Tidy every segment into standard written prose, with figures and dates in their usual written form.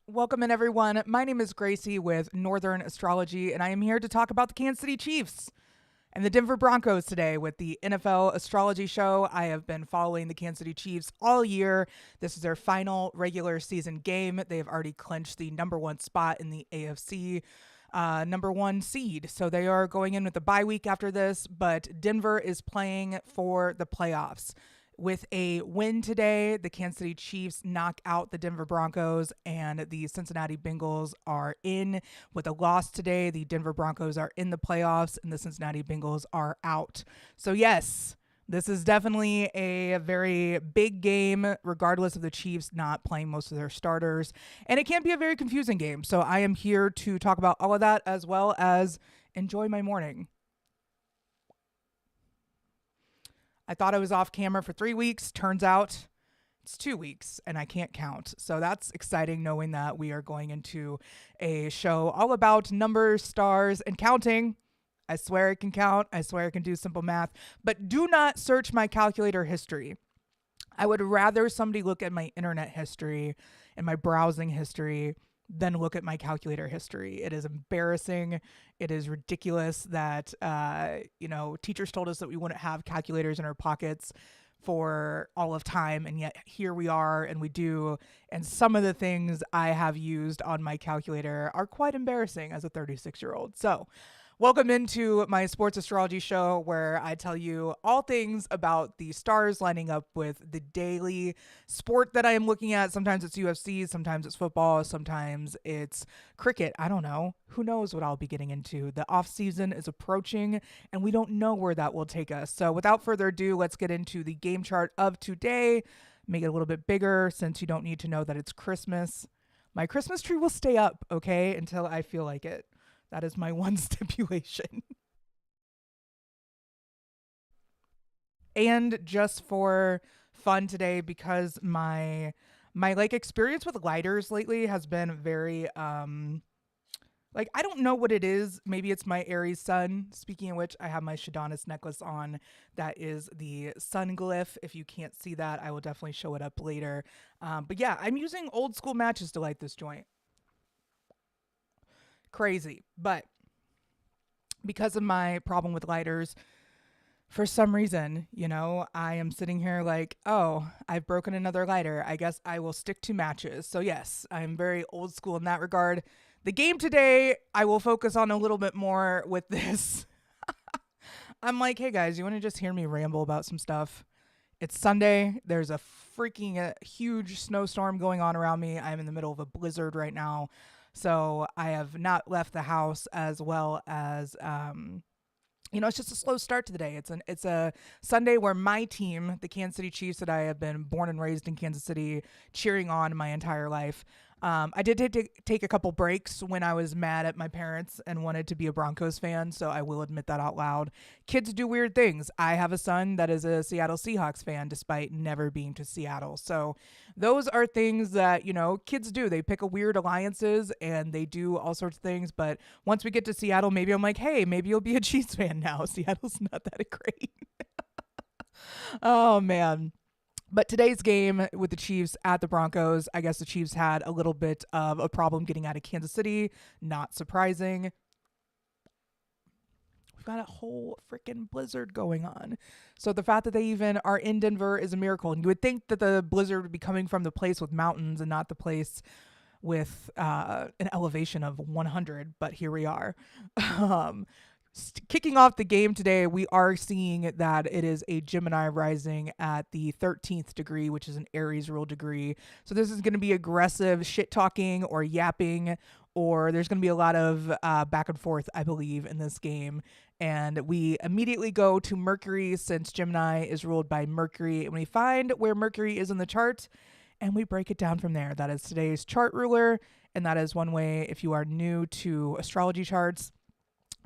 Welcome in, everyone. My name is Gracey with Northern Astrology, and I am here to talk about the Kansas City Chiefs and the Denver Broncos today with the NFL Astrology Show. I have been following the Kansas City Chiefs all year. This is their final regular season game. They have already clinched the number one spot in the AFC. Number one seed. So they are going in with a bye week after this, but Denver is playing for the playoffs. With a win today, the Kansas City Chiefs knock out the Denver Broncos, and the Cincinnati Bengals are in. With a loss today, the Denver Broncos are in the playoffs, and the Cincinnati Bengals are out. So yes, this is definitely a very big game, regardless of the Chiefs not playing most of their starters. And it can be a very confusing game. So I am here to talk about all of that, as well as enjoy my morning. I thought I was off camera for 3 weeks. Turns out it's 2 weeks and I can't count. So that's exciting, knowing that we are going into a show all about numbers, stars, and counting. I swear I can count. I swear I can do simple math. But do not search my calculator history. I would rather somebody look at my internet history and my browsing history than look at my calculator history. It is embarrassing. It is ridiculous that, teachers told us that we wouldn't have calculators in our pockets for all of time. And yet here we are, and we do. And some of the things I have used on my calculator are quite embarrassing as a 36-year-old. So welcome into my sports astrology show, where I tell you all things about the stars lining up with the daily sport that I am looking at. Sometimes it's UFC, sometimes it's football, sometimes it's cricket. I don't know. Who knows what I'll be getting into? The off season is approaching, and we don't know where that will take us. So without further ado, let's get into the game chart of today. Make it a little bit bigger, since you don't need to know that it's Christmas. My Christmas tree will stay up, okay, until I feel like it. That is my one stipulation. And just for fun today, because my experience with lighters lately has been very I don't know what it is. Maybe it's my Aries sun. Speaking of which, I have my Shadonis necklace on. That is the sun glyph. If you can't see that, I will definitely show it up later. But yeah, I'm using old school matches to light this joint. Crazy. But because of my problem with lighters, for some reason, I am sitting here like, oh, I've broken another lighter. I guess I will stick to matches. So yes, I'm very old school in that regard. The game today, I will focus on a little bit more with this. I'm like, hey guys, you want to just hear me ramble about some stuff? It's Sunday. There's a freaking huge snowstorm going on around me. I'm in the middle of a blizzard right now. So I have not left the house, as well as, it's just a slow start to the day. It's a Sunday where my team, the Kansas City Chiefs, that I have been born and raised in Kansas City, cheering on my entire life. I did take a couple breaks when I was mad at my parents and wanted to be a Broncos fan, so I will admit that out loud. Kids do weird things. I have a son that is a Seattle Seahawks fan, despite never being to Seattle. So those are things that, kids do. They pick a weird alliances and they do all sorts of things. But once we get to Seattle, maybe I'm like, hey, maybe you'll be a Chiefs fan now. Seattle's not that great. Oh, man. But today's game with the Chiefs at the Broncos, I guess the Chiefs had a little bit of a problem getting out of Kansas City. Not surprising. We've got a whole freaking blizzard going on. So the fact that they even are in Denver is a miracle. And you would think that the blizzard would be coming from the place with mountains and not the place with an elevation of 100. But here we are. Kicking off the game today, we are seeing that it is a Gemini rising at the 13th degree, which is an Aries rule degree. So this is going to be aggressive shit talking or yapping, or there's going to be a lot of back and forth, I believe, in this game. And we immediately go to Mercury, since Gemini is ruled by Mercury, and we find where Mercury is in the chart, and we break it down from there. That is today's chart ruler, and that is one way, if you are new to astrology charts,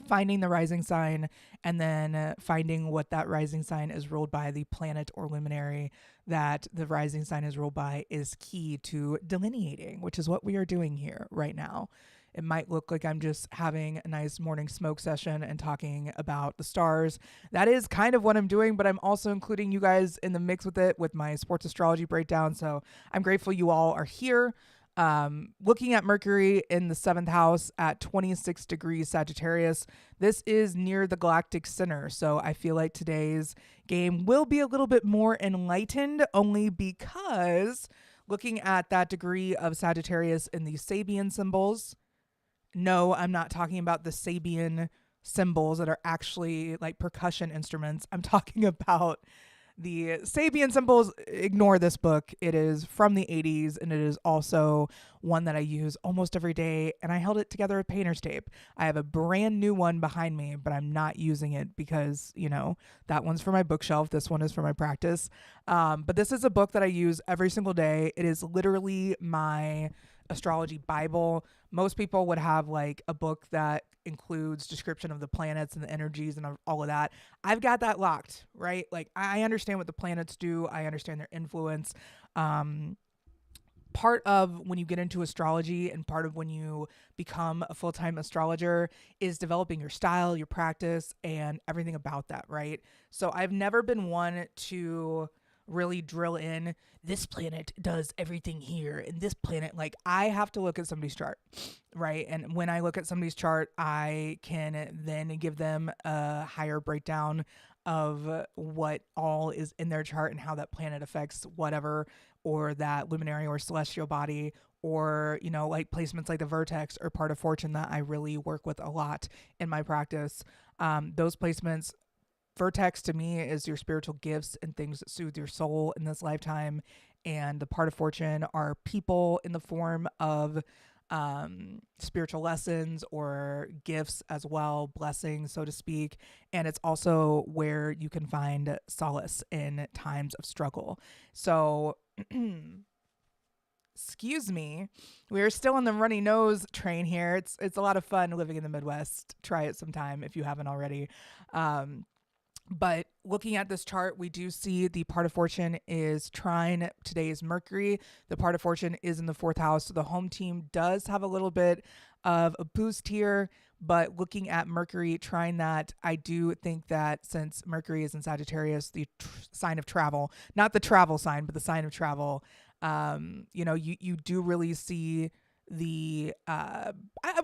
finding the rising sign, and then finding what that rising sign is ruled by, the planet or luminary that the rising sign is ruled by, is key to delineating, which is what we are doing here right now. It might look like I'm just having a nice morning smoke session and talking about the stars. That is kind of what I'm doing, but I'm also including you guys in the mix with it with my sports astrology breakdown. So I'm grateful you all are here. Looking at Mercury in the seventh house at 26 degrees Sagittarius, this is near the galactic center. So I feel like today's game will be a little bit more enlightened only because looking at that degree of Sagittarius in the Sabian symbols, no, I'm not talking about the Sabian symbols that are actually like percussion instruments. I'm talking about the Sabian symbols. Ignore this book. It is from the 80s and it is also one that I use almost every day. And I held it together with painter's tape. I have a brand new one behind me, but I'm not using it because, that one's for my bookshelf. This one is for my practice. But this is a book that I use every single day. It is literally my astrology Bible. Most people would have like a book that includes description of the planets and the energies and all of that. I've got that locked, right? Like I understand what the planets do. I understand their influence. Part of when you get into astrology and part of when you become a full-time astrologer is developing your style, your practice, and everything about that, right? So I've never been one to really drill in this planet does everything here and this planet, like I have to look at somebody's chart, right? And when I look at somebody's chart, I can then give them a higher breakdown of what all is in their chart and how that planet affects whatever, or that luminary or celestial body, or like placements like the vertex or part of fortune that I really work with a lot in my practice. Those placements, vertex to me is your spiritual gifts and things that soothe your soul in this lifetime, and the part of fortune are people in the form of spiritual lessons or gifts as well, blessings, so to speak. And it's also where you can find solace in times of struggle. So excuse me, we're still on the runny nose train here. It's a lot of fun living in the Midwest. Try it sometime if you haven't already. But looking at this chart, we do see the part of fortune is trine today's Mercury. The part of fortune is in the fourth house. So the home team does have a little bit of a boost here. But looking at Mercury trine that, I do think that since Mercury is in Sagittarius, the sign of travel, not the travel sign, but the sign of travel, you do really see the I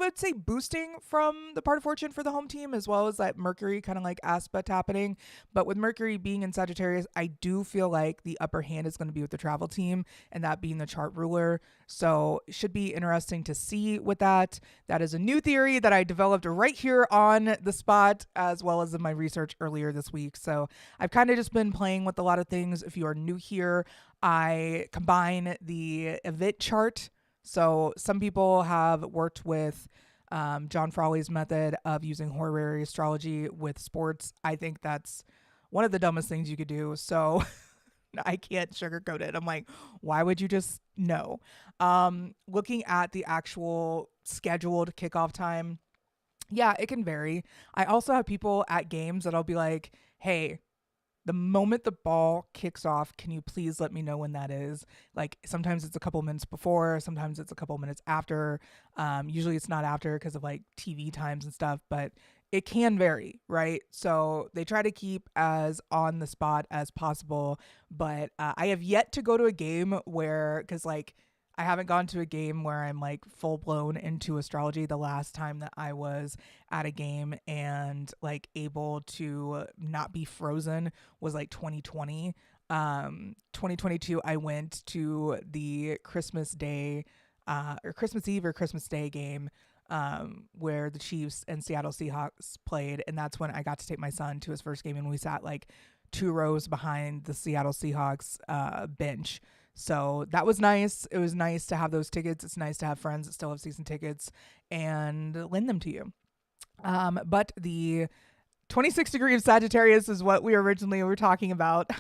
would say boosting from the part of fortune for the home team, as well as that Mercury kind of like aspect happening. But with Mercury being in Sagittarius, I do feel like the upper hand is going to be with the travel team, and that being the chart ruler. So it should be interesting to see with that. That is a new theory that I developed right here on the spot, as well as in my research earlier this week. So I've kind of just been playing with a lot of things. If you are new here, I combine the event chart. So some people have worked with John Frawley's method of using horary astrology with sports. I think that's one of the dumbest things you could do. So I can't sugarcoat it. I'm like, why would you just no? Looking at the actual scheduled kickoff time, yeah, it can vary. I also have people at games that I'll be like, hey, the moment the ball kicks off, can you please let me know when that is? Like sometimes it's a couple minutes before, sometimes it's a couple minutes after. Usually it's not after because of like TV times and stuff, but it can vary, right? So they try to keep as on the spot as possible. But I have yet to go to a game where, because like I haven't gone to a game where I'm like full blown into astrology. The last time that I was at a game and like able to not be frozen was like 2020. 2022, I went to the Christmas Day or Christmas Eve or Christmas Day game where the Chiefs and Seattle Seahawks played. And that's when I got to take my son to his first game, and we sat like 2 rows behind the Seattle Seahawks bench. So that was nice. It was nice to have those tickets. It's nice to have friends that still have season tickets and lend them to you. But the 26 degree of Sagittarius is what we originally were talking about.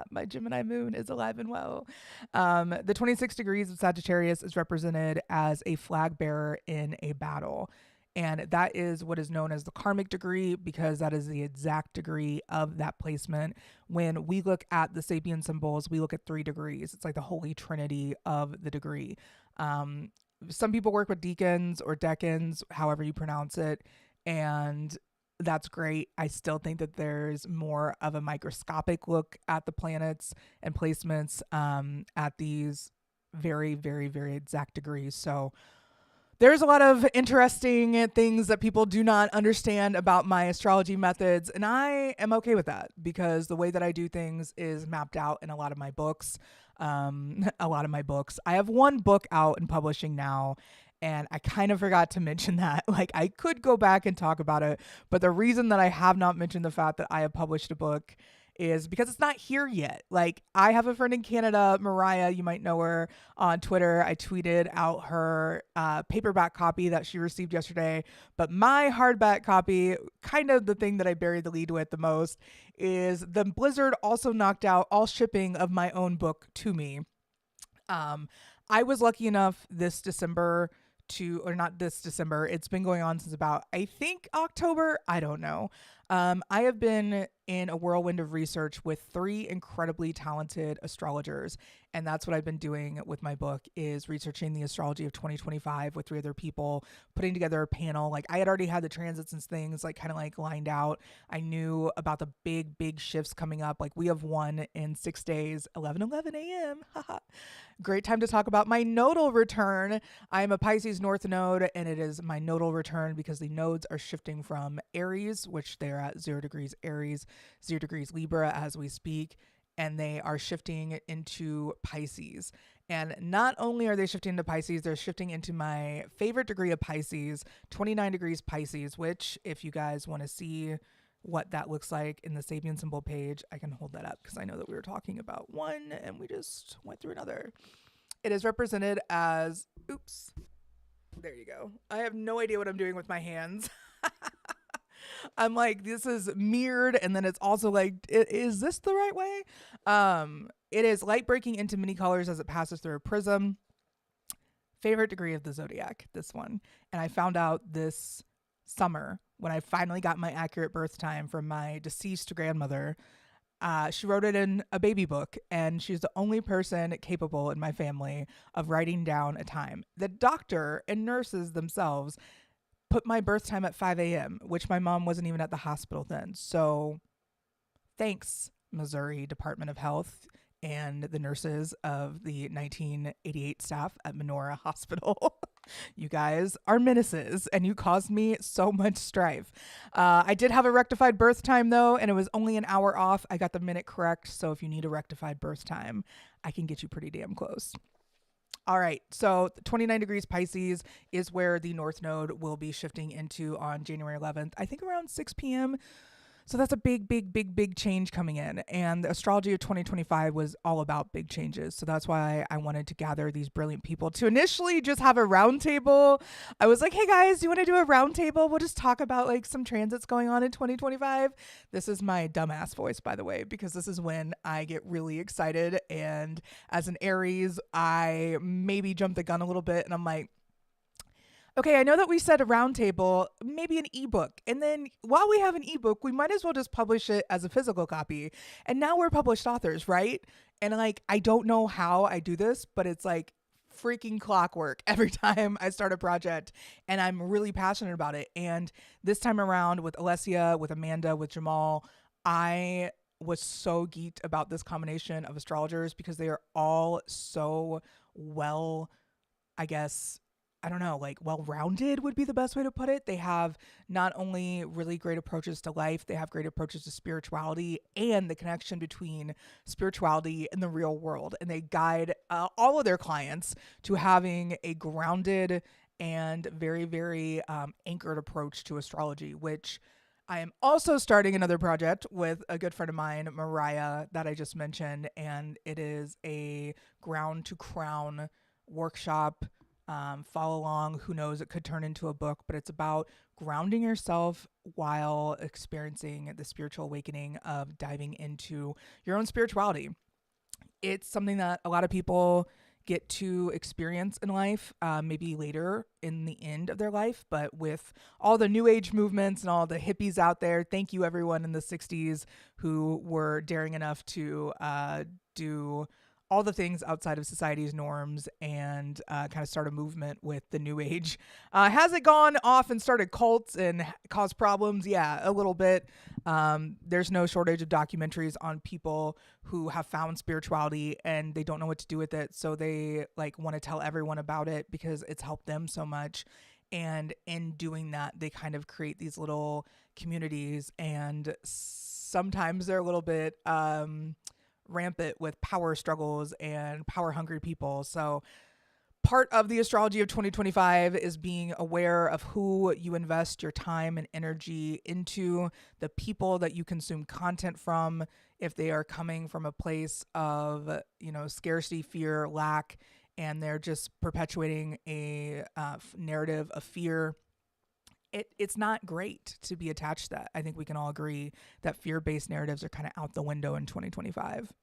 My Gemini moon is alive and well. The 26 degrees of Sagittarius is represented as a flag bearer in a battle. And that is what is known as the karmic degree, because that is the exact degree of that placement. When we look at the Sapien symbols, we look at 3 degrees. It's like the holy trinity of the degree. Some people work with deacons or decans, however you pronounce it, and that's great. I still think that there's more of a microscopic look at the planets and placements at these very, very, very exact degrees. So there's a lot of interesting things that people do not understand about my astrology methods, and I am okay with that because the way that I do things is mapped out in a lot of my books. A lot of my books. I have one book out in publishing now, and I kind of forgot to mention that. Like, I could go back and talk about it, but the reason that I have not mentioned the fact that I have published a book is because it's not here yet. Like, I have a friend in Canada, Mariah, you might know her on Twitter. I tweeted out her paperback copy that she received yesterday, but my hardback copy, kind of the thing that I buried the lead with the most, is the blizzard also knocked out all shipping of my own book to me. I was lucky enough this December or not this December, it's been going on since about, I think, October. I don't know. I have been in a whirlwind of research with 3 incredibly talented astrologers. And that's what I've been doing with my book, is researching the astrology of 2025 with 3 other people, putting together a panel. Like, I had already had the transits and things like kind of like lined out. I knew about the big shifts coming up. Like, we have one in 6 days, 11:11 a.m. Great time to talk about my nodal return. I am a Pisces North node, and it is my nodal return because the nodes are shifting from Aries, which they're at 0 degrees Aries, 0 degrees Libra as we speak, and they are shifting into Pisces. And not only are they shifting into Pisces, they're shifting into my favorite degree of Pisces, 29 degrees Pisces, which, if you guys want to see what that looks like in the Sabian symbol page, I can hold that up because I know that we were talking about one and we just went through another. It is represented as, oops, there you go. I have no idea what I'm doing with my hands. I'm like, this is mirrored, and then it's also like, is this the right way? It is light breaking into many colors as it passes through a prism. Favorite degree of the zodiac, this one. And I found out this summer when I finally got my accurate birth time from my deceased grandmother. She wrote it in a baby book, and she's the only person capable in my family of writing down a time. The doctor and nurses themselves put my birth time at 5 a.m., which my mom wasn't even at the hospital then. So thanks, Missouri Department of Health and the nurses of the 1988 staff at Menorah Hospital. You guys are menaces, and you caused me so much strife. I did have a rectified birth time, though, and it was only an hour off. I got the minute correct, so if you need a rectified birth time, I can get you pretty damn close. All right, so 29 degrees Pisces is where the North Node will be shifting into on January 11th, I think around 6 p.m., so that's a big change coming in. And the astrology of 2025 was all about big changes. So that's why I wanted to gather these brilliant people to initially just have a round table. I was like, hey guys, do you want to do a round table? We'll just talk about like some transits going on in 2025. This is my dumbass voice, by the way, because this is when I get really excited. And as an Aries, I maybe jump the gun a little bit, and I'm like, okay, I know that we said a roundtable, maybe an ebook. And then while we have an ebook, we might as well just publish it as a physical copy. And now we're published authors, right? And like, I don't know how I do this, but it's like freaking clockwork every time I start a project, and I'm really passionate about it. And this time around with Alessia, with Amanda, with Jamal, I was so geeked about this combination of astrologers because they are all so well, I guess, I don't know, like well-rounded would be the best way to put it. They have not only really great approaches to life, they have great approaches to spirituality and the connection between spirituality and the real world. And they guide all of their clients to having a grounded and very anchored approach to astrology, which I am also starting another project with a good friend of mine, Mariah, that I just mentioned. And it is a ground to crown workshop. Follow along. Who knows? It could turn into a book, but it's about grounding yourself while experiencing the spiritual awakening of diving into your own spirituality. It's something that a lot of people get to experience in life, maybe later in the end of their life, but with all the new age movements and all the hippies out there, thank you everyone in the 60s who were daring enough to do all the things outside of society's norms and kind of start a movement with the new age. Has it gone off and started cults and caused problems? Yeah, a little bit. There's no shortage of documentaries on people who have found spirituality and they don't know what to do with it. So they like want to tell everyone about it because it's helped them so much. And in doing that, they kind of create these little communities, and sometimes they're a little bit rampant with power struggles and power hungry people. So part of the astrology of 2025 is being aware of who you invest your time and energy into, the people that you consume content from, if they are coming from a place of, scarcity, fear, lack, and they're just perpetuating a narrative of fear. It's not great to be attached to that. I think we can all agree that fear-based narratives are kind of out the window in 2025.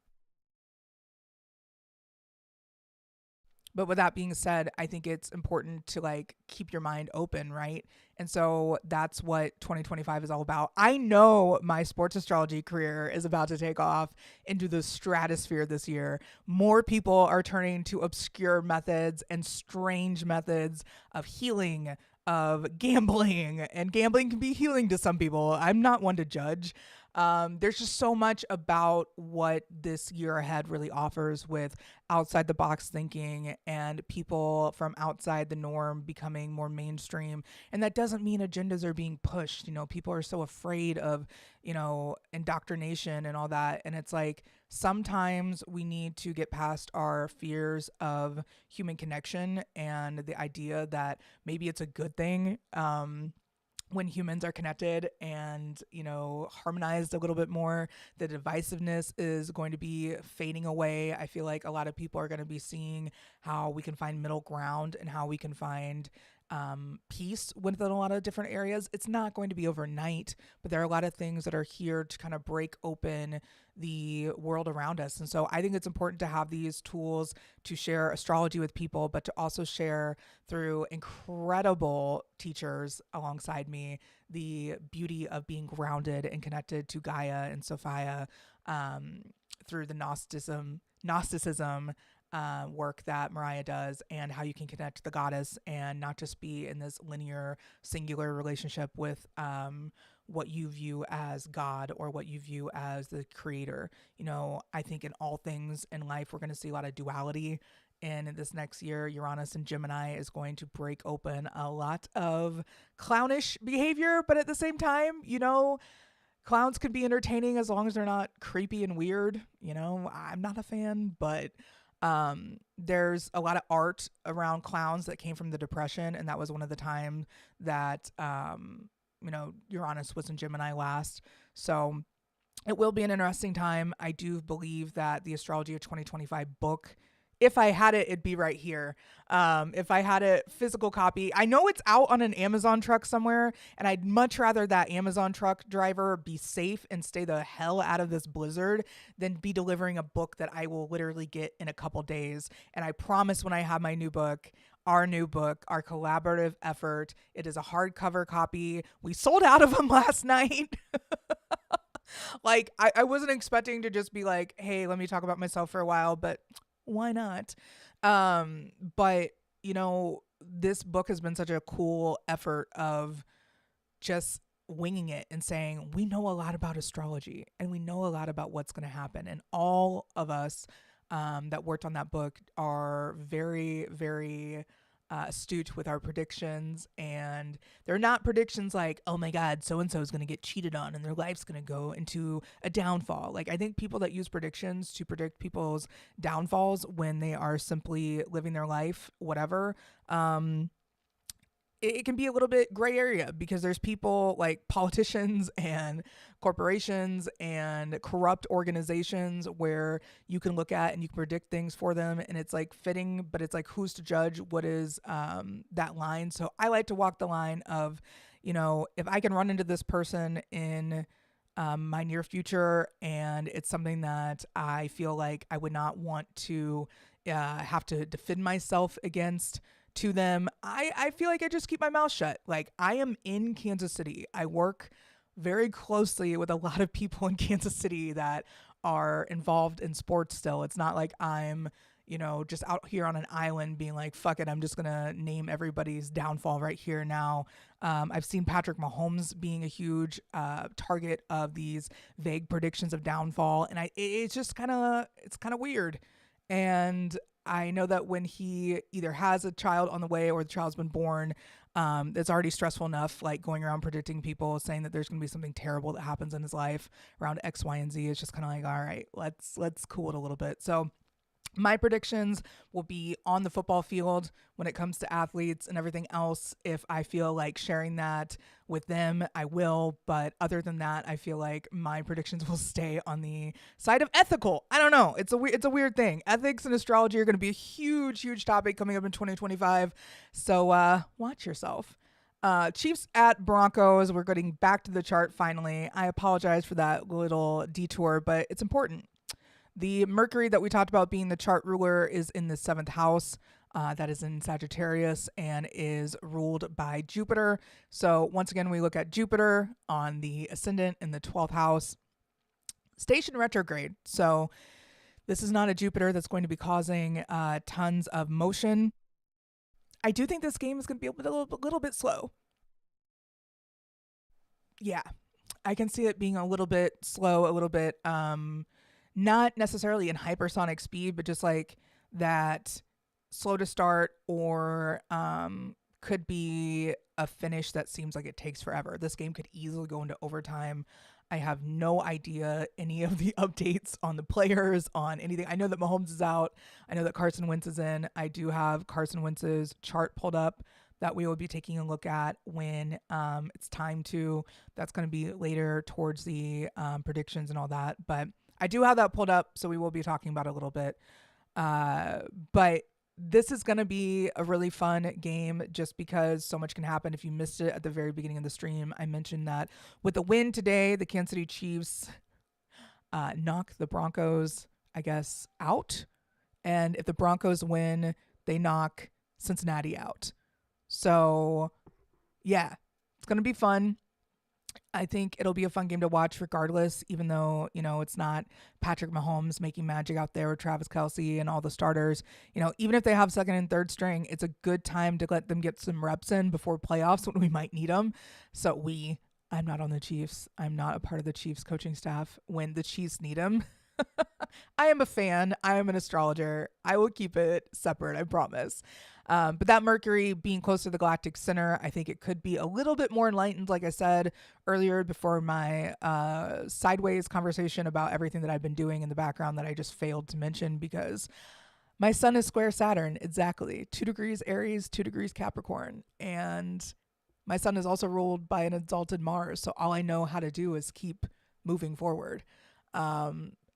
But with that being said, I think it's important to like keep your mind open, right? And so that's what 2025 is all about. I know my sports astrology career is about to take off into the stratosphere this year. More people are turning to obscure methods and strange methods of healing, of gambling, and gambling can be healing to some people. I'm not one to judge. There's just so much about what this year ahead really offers with outside the box thinking and people from outside the norm becoming more mainstream. And that doesn't mean agendas are being pushed. People are so afraid of, indoctrination and all that. And it's like sometimes we need to get past our fears of human connection and the idea that maybe it's a good thing. When humans are connected and, harmonized a little bit more, the divisiveness is going to be fading away. I feel like a lot of people are going to be seeing how we can find middle ground and how we can find peace within a lot of different areas. It's not going to be overnight, but there are a lot of things that are here to kind of break open the world around us. And so I think it's important to have these tools to share astrology with people, but to also share through incredible teachers alongside me the beauty of being grounded and connected to Gaia and Sophia through the Gnosticism work that Mariah does, and how you can connect to the goddess and not just be in this linear, singular relationship with what you view as God or what you view as the creator. I think in all things in life, we're going to see a lot of duality. And in this next year, Uranus and Gemini is going to break open a lot of clownish behavior. But at the same time, clowns can be entertaining as long as they're not creepy and weird. I'm not a fan, but there's a lot of art around clowns that came from the Depression. And that was one of the times that, Uranus was in Gemini last. So it will be an interesting time. I do believe that the Astrology of 2025 book, if I had it, it'd be right here. If I had a physical copy, I know it's out on an Amazon truck somewhere, and I'd much rather that Amazon truck driver be safe and stay the hell out of this blizzard than be delivering a book that I will literally get in a couple days. And I promise when I have my new book, our new book, our collaborative effort, it is a hardcover copy. We sold out of them last night. Like, I wasn't expecting to just be like, hey, let me talk about myself for a while, but why not? But this book has been such a cool effort of just winging it and saying, we know a lot about astrology and we know a lot about what's going to happen. And all of us that worked on that book are very, very astute with our predictions. And they're not predictions like, oh my God, so-and-so is going to get cheated on and their life's going to go into a downfall. Like, I think people that use predictions to predict people's downfalls when they are simply living their life, whatever, it can be a little bit gray area, because there's people like politicians and corporations and corrupt organizations where you can look at and you can predict things for them, and it's like fitting, but it's like, who's to judge what is that line? So I like to walk the line of, if I can run into this person in my near future and it's something that I feel like I would not want to have to defend myself against to them, I feel like I just keep my mouth shut. Like, I am in Kansas City. I work very closely with a lot of people in Kansas City that are involved in sports still. It's not like I'm, just out here on an island being like, fuck it, I'm just going to name everybody's downfall right here now. I've seen Patrick Mahomes being a huge target of these vague predictions of downfall. And it's just it's kind of weird. And I know that when he either has a child on the way or the child's been born, it's already stressful enough, like going around predicting people, saying that there's going to be something terrible that happens in his life around X, Y, and Z. It's just kind of like, all right, let's cool it a little bit. So my predictions will be on the football field when it comes to athletes and everything else. If I feel like sharing that with them, I will. But other than that, I feel like my predictions will stay on the side of ethical. I don't know. It's a weird thing. Ethics and astrology are going to be a huge topic coming up in 2025. So watch yourself. Chiefs at Broncos. We're getting back to the chart finally. I apologize for that little detour, but it's important. The Mercury that we talked about being the chart ruler is in the 7th house. That is in Sagittarius and is ruled by Jupiter. So once again, we look at Jupiter on the ascendant in the 12th house. Station retrograde. So this is not a Jupiter that's going to be causing tons of motion. I do think this game is going to be a little bit slow. Yeah, I can see it being a little bit slow, a little bit not necessarily in hypersonic speed, but just like that slow to start, or could be a finish that seems like it takes forever. This game could easily go into overtime. I have no idea any of the updates on the players, on anything. I know that Mahomes is out. I know that Carson Wentz is in. I do have Carson Wentz's chart pulled up that we will be taking a look at when it's time to. That's going to be later towards the predictions and all that. But I do have that pulled up, so we will be talking about it a little bit. But this is going to be a really fun game just because so much can happen. If you missed it at the very beginning of the stream, I mentioned that with the win today, the Kansas City Chiefs knock the Broncos, I guess, out. And if the Broncos win, they knock Cincinnati out. So, yeah, it's going to be fun. I think it'll be a fun game to watch regardless, even though, it's not Patrick Mahomes making magic out there with Travis Kelce and all the starters. Even if they have second and third string, it's a good time to let them get some reps in before playoffs when we might need them. So I'm not on the Chiefs. I'm not a part of the Chiefs coaching staff when the Chiefs need them. I am a fan. I am an astrologer. I will keep it separate, I promise. But that Mercury being close to the galactic center, I think it could be a little bit more enlightened, like I said earlier before my sideways conversation about everything that I've been doing in the background that I just failed to mention because my sun is square Saturn, exactly. 2 degrees Aries, 2 degrees Capricorn. And my sun is also ruled by an exalted Mars. So all I know how to do is keep moving forward.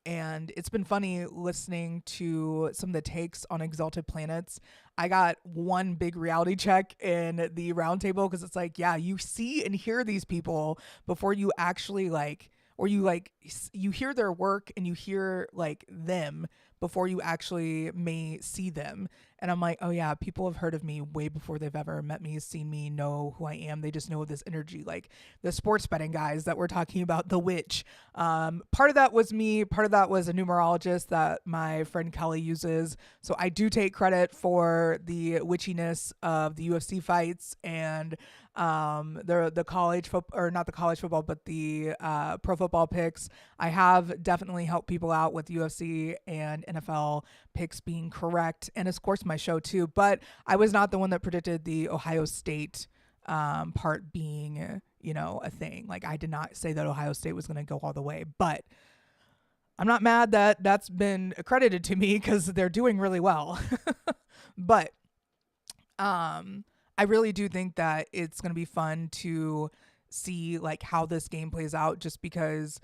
And it's been funny listening to some of the takes on exalted planets. I got one big reality check in the roundtable because it's like, yeah, you see and hear these people before you actually you hear their work and you hear like them before you actually may see them. And I'm like, oh yeah, people have heard of me way before they've ever met me, seen me, know who I am. They just know this energy, like the sports betting guys that we're talking about, the witch. Part of that was me. Part of that was a numerologist that my friend Kelly uses. So I do take credit for the witchiness of the UFC fights and the college football, or not the college football, but the pro football picks. I have definitely helped people out with UFC and NFL picks being correct, and of course my show too. But I was not the one that predicted the Ohio State part being, a thing. Like I did not say that Ohio State was going to go all the way, but I'm not mad that that's been accredited to me because they're doing really well. But I really do think that it's going to be fun to see like how this game plays out, just because,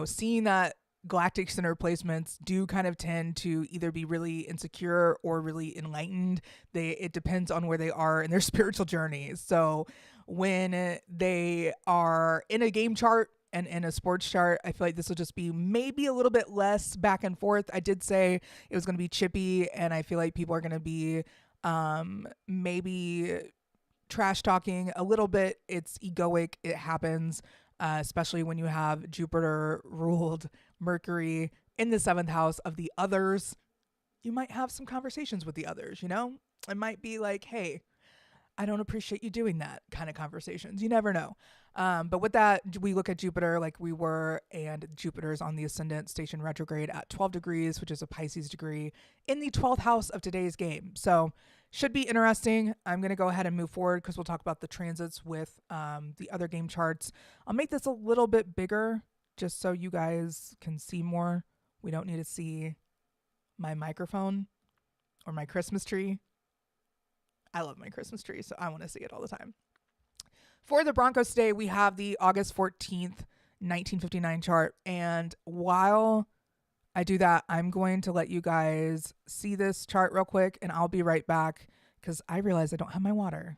seeing that galactic center placements do kind of tend to either be really insecure or really enlightened. It depends on where they are in their spiritual journeys. So when they are in a game chart and in a sports chart, I feel like this will just be maybe a little bit less back and forth. I did say it was going to be chippy, and I feel like people are going to be maybe trash talking a little bit. It's egoic. It happens, especially when you have Jupiter ruled Mercury in the seventh house of the others. You might have some conversations with the others, you know? It might be like, hey, I don't appreciate you doing that kind of conversations. You never know. But with that, we look at Jupiter like we were, and Jupiter's on the ascendant station retrograde at 12 degrees, which is a Pisces degree, in the 12th house of today's game. So should be interesting. I'm going to go ahead and move forward because we'll talk about the transits with the other game charts. I'll make this a little bit bigger just so you guys can see more. We don't need to see my microphone or my Christmas tree. I love my Christmas tree, so I want to see it all the time. For the Broncos today, we have the August 14th, 1959 chart. And while I do that, I'm going to let you guys see this chart real quick, and I'll be right back because I realize I don't have my water.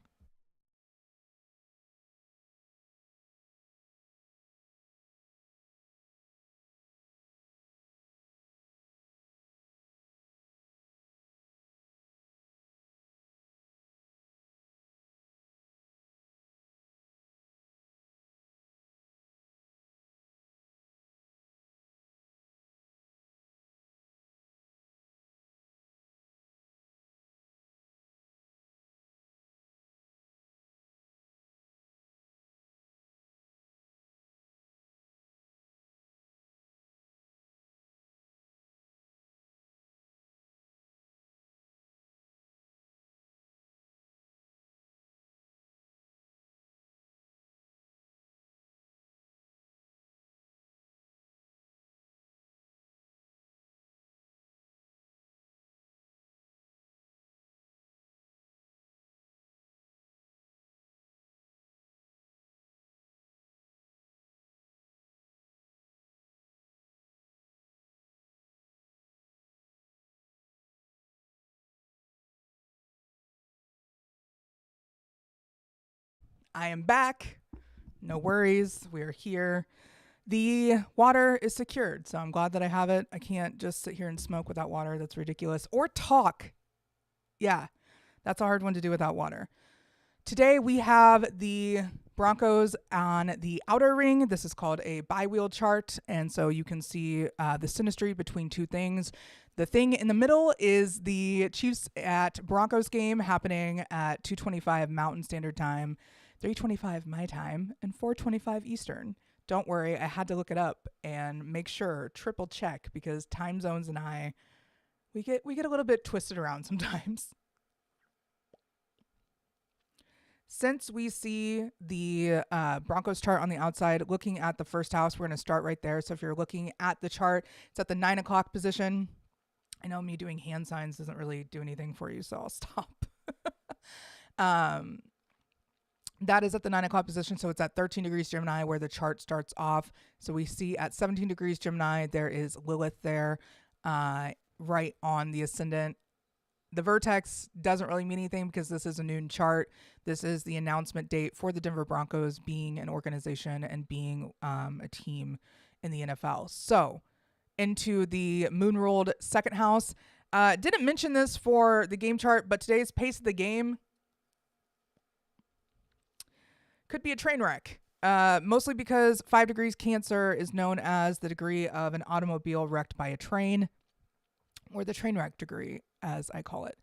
I am back. No worries. We're here. The water is secured, so I'm glad that I have it. I can't just sit here and smoke without water. That's ridiculous. Or talk. Yeah, that's a hard one to do without water. Today we have the Broncos on the outer ring. This is called a bi-wheel chart, and so you can see the synastry between two things. The thing in the middle is the Chiefs at Broncos game happening at 2:25 Mountain Standard Time, 3:25 my time, and 4:25 Eastern. Don't worry, I had to look it up and make sure, triple check, because time zones and we get a little bit twisted around sometimes. Since we see the Broncos chart on the outside, looking at the first house, we're going to start right there. So if you're looking at the chart, it's at the 9 o'clock position. I know me doing hand signs doesn't really do anything for you, so I'll stop. That is at the 9 o'clock position, so it's at 13 degrees Gemini where the chart starts off. So we see at 17 degrees Gemini, there is Lilith there, right on the ascendant. The vertex doesn't really mean anything because this is a noon chart. This is the announcement date for the Denver Broncos being an organization and being a team in the NFL. So into the moon-ruled second house. Didn't mention this for the game chart, but today's pace of the game could be a train wreck. Mostly because 5 degrees Cancer is known as the degree of an automobile wrecked by a train, or the train wreck degree, as I call it.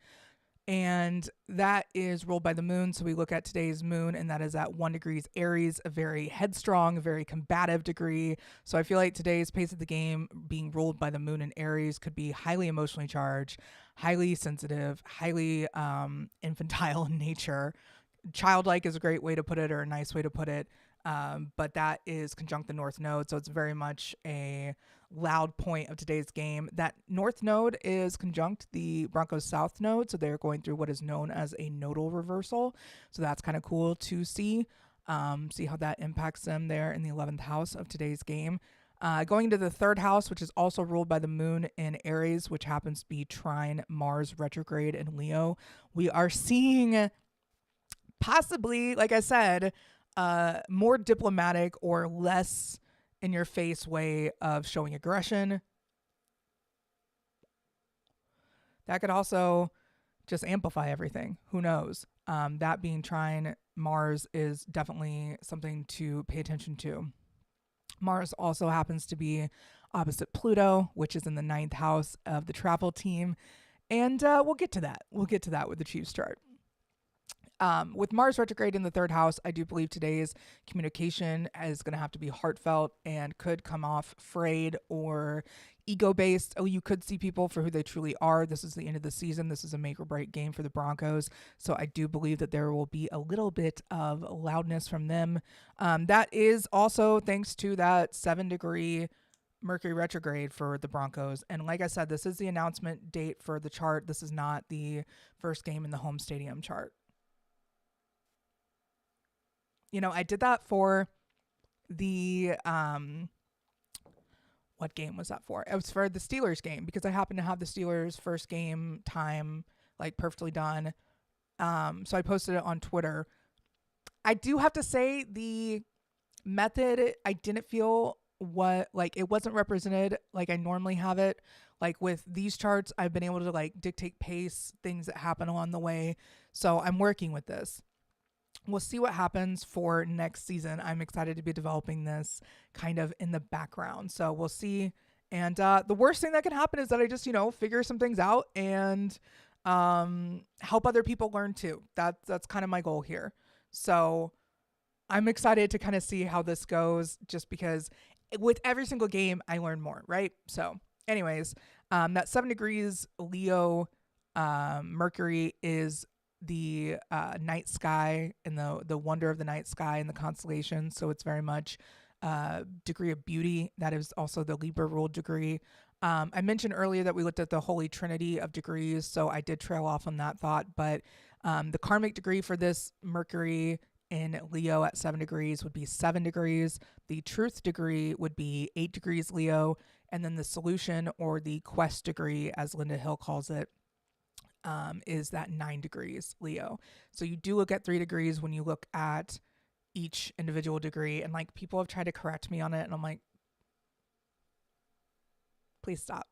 And that is ruled by the moon. So we look at today's moon, and that is at 1 degrees Aries, a very headstrong, very combative degree. So I feel like today's pace of the game being ruled by the moon in Aries could be highly emotionally charged, highly sensitive, highly infantile in nature. Childlike is a great way to put it, or a nice way to put it. But that is conjunct the North Node. So it's very much a loud point of today's game. That North Node is conjunct the Broncos South Node. So they're going through what is known as a nodal reversal. So that's kind of cool to see how that impacts them there in the 11th house of today's game. Going into the third house, which is also ruled by the moon in Aries, which happens to be trine Mars retrograde in Leo. We are seeing possibly, like I said, more diplomatic or less in your face way of showing aggression. That could also just amplify everything. Who knows? That being trine Mars is definitely something to pay attention to. Mars also happens to be opposite Pluto, which is in the ninth house of the travel team. And we'll get to that. We'll get to that with the Chiefs chart. With Mars retrograde in the third house, I do believe today's communication is going to have to be heartfelt and could come off frayed or ego based. Oh, you could see people for who they truly are. This is the end of the season. This is a make or break game for the Broncos. So I do believe that there will be a little bit of loudness from them. That is also thanks to that 7-degree Mercury retrograde for the Broncos. And like I said, this is the announcement date for the chart. This is not the first game in the home stadium chart. I did that for the what game was that for? It was for the Steelers game because I happened to have the Steelers first game time like perfectly done. So I posted it on Twitter. I do have to say the method, I didn't feel it wasn't represented like I normally have it. Like with these charts, I've been able to like dictate pace, things that happen along the way. So I'm working with this. We'll see what happens for next season. I'm excited to be developing this kind of in the background. So we'll see. And the worst thing that can happen is that I just, figure some things out and help other people learn too. That's kind of my goal here. So I'm excited to kind of see how this goes just because with every single game, I learn more, right? So anyways, that 7 degrees Leo Mercury is the night sky and the wonder of the night sky and the constellation. So it's very much degree of beauty. That is also the Libra ruled degree. I mentioned earlier that we looked at the Holy Trinity of degrees, so I did trail off on that thought. But the karmic degree for this Mercury in Leo at 7 degrees would be 7 degrees. The truth degree would be 8 degrees Leo. And then the solution or the quest degree, as Linda Hill calls it, is that 9 degrees Leo. So you do look at 3 degrees when you look at each individual degree. And like people have tried to correct me on it. And I'm like, please stop.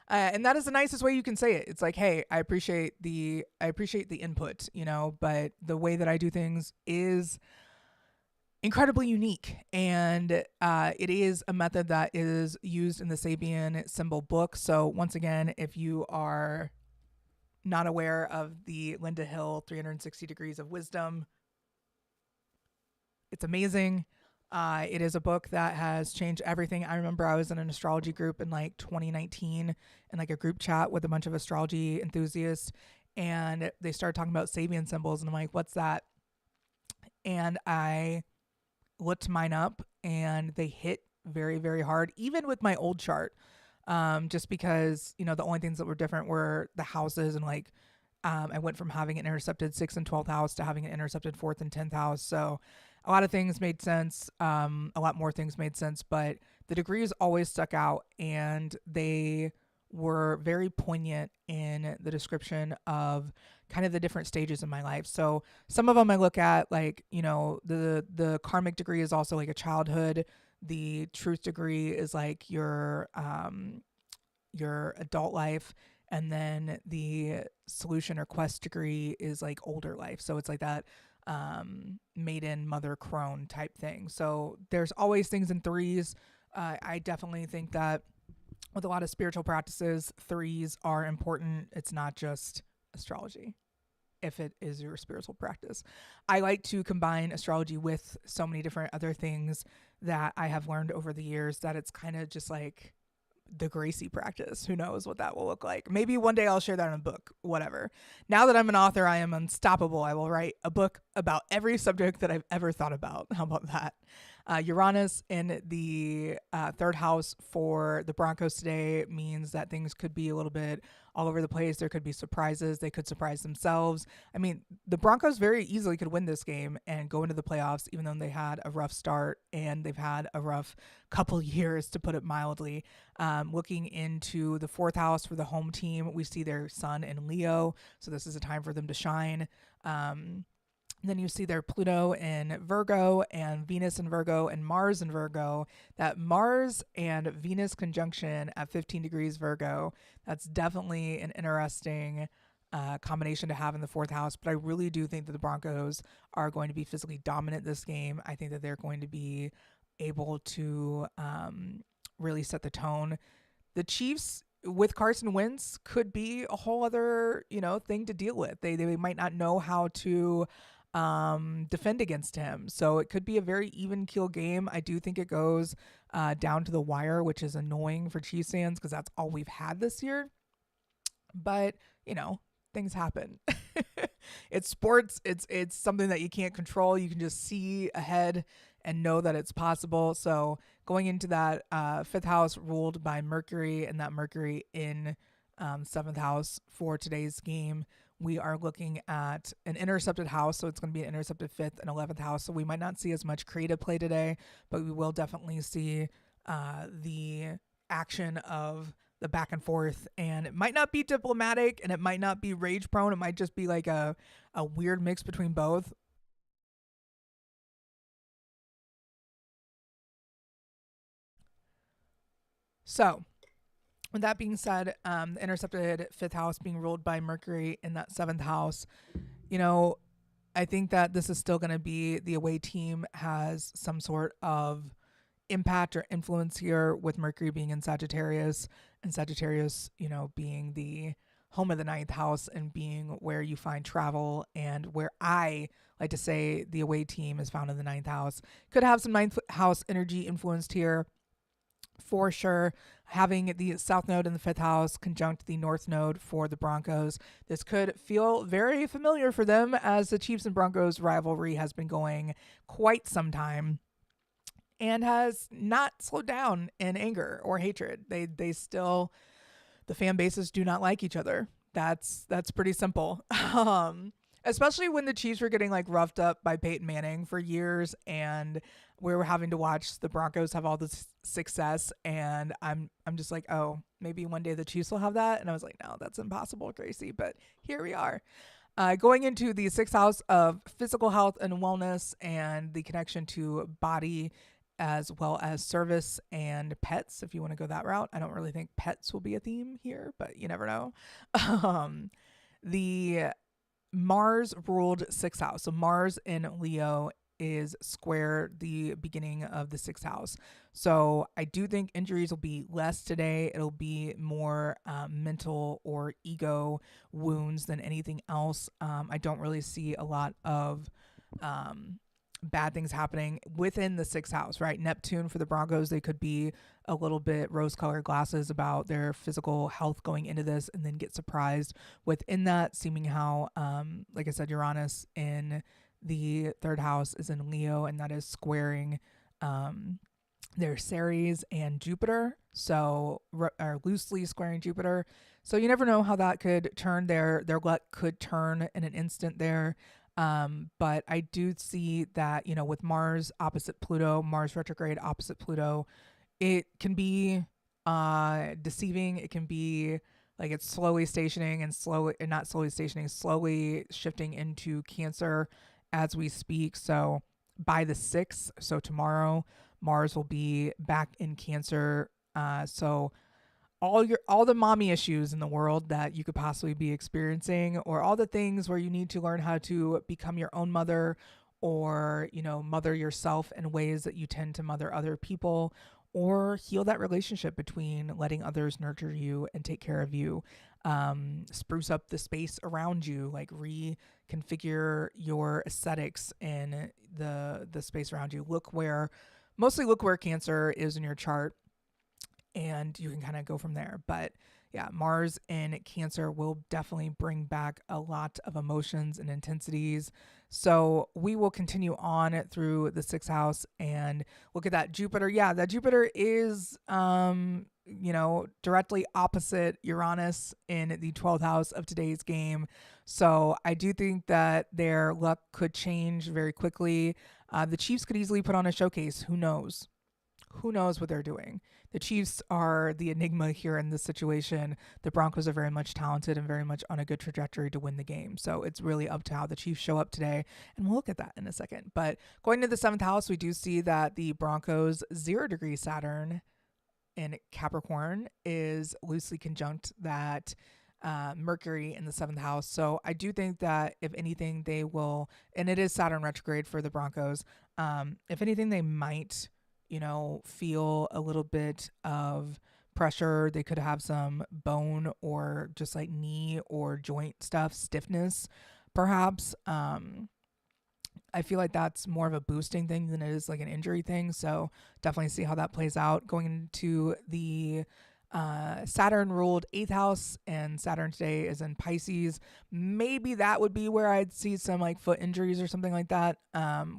And that is the nicest way you can say it. It's like, hey, I appreciate the input, but the way that I do things is incredibly unique. And it is a method that is used in the Sabian symbol book. So once again, if you are not aware of the Linda Hill 360 Degrees of Wisdom, it's amazing. It is a book that has changed everything. I remember I was in an astrology group in like 2019 in like a group chat with a bunch of astrology enthusiasts, and they started talking about Sabian symbols, and I'm like, what's that? And I looked mine up, and they hit very, very hard, even with my old chart. Just because, the only things that were different were the houses, and like I went from having an intercepted 6th and 12th house to having an intercepted 4th and 10th house. So a lot of things made sense. A lot more things made sense, but the degrees always stuck out, and they were very poignant in the description of kind of the different stages in my life. So some of them I look at like, the karmic degree is also like a childhood. The truth degree is like your adult life. And then the solution or quest degree is like older life. So it's like that maiden, mother, crone type thing. So there's always things in threes. I definitely think that with a lot of spiritual practices, threes are important. It's not just astrology if it is your spiritual practice. I like to combine astrology with so many different other things that I have learned over the years that it's kind of just like the Gracey practice. Who knows what that will look like? Maybe one day I'll share that in a book, whatever. Now that I'm an author, I am unstoppable. I will write a book about every subject that I've ever thought about. How about that? Uranus in the third house for the Broncos today means that things could be a little bit all over the place. There could be surprises. They could surprise themselves. I mean, the Broncos very easily could win this game and go into the playoffs, even though they had a rough start and they've had a rough couple years, to put it mildly. Looking into the fourth house for the home team, we see their sun in Leo. So this is a time for them to shine. Then you see their Pluto in Virgo and Venus in Virgo and Mars in Virgo. That Mars and Venus conjunction at 15 degrees Virgo, that's definitely an interesting combination to have in the fourth house. But I really do think that the Broncos are going to be physically dominant this game. I think that they're going to be able to really set the tone. The Chiefs with Carson Wentz could be a whole other, thing to deal with. They might not know how to defend against him. So it could be a very even keel game. I do think it goes down to the wire, which is annoying for Chiefs fans because that's all we've had this year. But, things happen. It's sports. It's something that you can't control. You can just see ahead and know that it's possible. So going into that fifth house ruled by Mercury, and that Mercury in seventh house for today's game, we are looking at an intercepted house. So it's going to be an intercepted fifth and 11th house. So we might not see as much creative play today, but we will definitely see the action of the back and forth, and it might not be diplomatic and it might not be rage prone. It might just be like a weird mix between both. So with that being said, the intercepted fifth house being ruled by Mercury in that seventh house, I think that this is still going to be the away team has some sort of impact or influence here with Mercury being in Sagittarius, and Sagittarius, being the home of the ninth house and being where you find travel, and where I like to say the away team is found in the ninth house. Could have some ninth house energy influenced here for sure. Having the south node in the fifth house conjunct the north node for the Broncos, this could feel very familiar for them as the Chiefs and Broncos rivalry has been going quite some time and has not slowed down in anger or hatred. They still, the fan bases do not like each other. That's pretty simple. Especially when the Chiefs were getting like roughed up by Peyton Manning for years, and we were having to watch the Broncos have all this success, and I'm just like, oh, maybe one day the Chiefs will have that. And I was like, no, that's impossible, Gracey. But here we are. Going into the sixth house of physical health and wellness and the connection to body as well as service and pets, if you want to go that route. I don't really think pets will be a theme here, but you never know. The Mars ruled sixth house. So Mars in Leo is square the beginning of the sixth house. So I do think injuries will be less today. It'll be more mental or ego wounds than anything else. I don't really see a lot of bad things happening within the sixth house, right? Neptune for the Broncos, they could be a little bit rose-colored glasses about their physical health going into this, and then get surprised within that, seeming how, like I said, Uranus in the third house is in Leo, and that is squaring their Ceres and Jupiter, so or loosely squaring Jupiter. So you never know how that could turn. Their luck could turn in an instant there. But I do see that, with Mars opposite Pluto, Mars retrograde opposite Pluto, it can be deceiving. It can be like it's slowly stationing and not slowly stationing, slowly shifting into Cancer as we speak. So by the 6th, so tomorrow, Mars will be back in Cancer. So all the mommy issues in the world that you could possibly be experiencing, or all the things where you need to learn how to become your own mother, or mother yourself in ways that you tend to mother other people, or heal that relationship between letting others nurture you and take care of you, spruce up the space around you, like reconfigure your aesthetics in the space around you. Look where Cancer is in your chart, and you can kind of go from there. But yeah, Mars in Cancer will definitely bring back a lot of emotions and intensities. So we will continue on through the sixth house and look at that Jupiter. Yeah, that Jupiter is, directly opposite Uranus in the 12th house of today's game. So I do think that their luck could change very quickly. The Chiefs could easily put on a showcase. Who knows? Who knows what they're doing? The Chiefs are the enigma here in this situation. The Broncos are very much talented and very much on a good trajectory to win the game. So it's really up to how the Chiefs show up today. And we'll look at that in a second. But going to the seventh house, we do see that the Broncos 0-degree Saturn in Capricorn is loosely conjunct that Mercury in the seventh house. So I do think that if anything, they will, and it is Saturn retrograde for the Broncos. If anything, they might feel a little bit of pressure. They could have some bone or just like knee or joint stuff, stiffness, perhaps. I feel like that's more of a boosting thing than it is like an injury thing. So definitely see how that plays out going into the Saturn ruled eighth house, and Saturn today is in Pisces. Maybe that would be where I'd see some like foot injuries or something like that.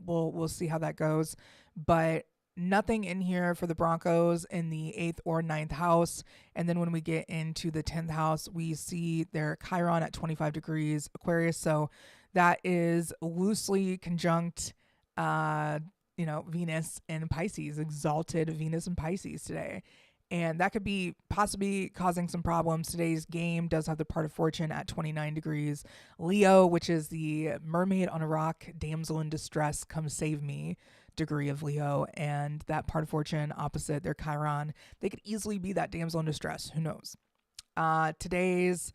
We'll see how that goes, but nothing in here for the Broncos in the eighth or ninth house. And then when we get into the 10th house, we see their Chiron at 25 degrees Aquarius. So that is loosely conjunct, Venus in Pisces, exalted Venus in Pisces today. And that could be possibly causing some problems. Today's game does have the part of fortune at 29 degrees Leo, which is the mermaid on a rock, damsel in distress, come save me degree of Leo. And that part of fortune opposite their Chiron, they could easily be that damsel in distress. Who knows? Today's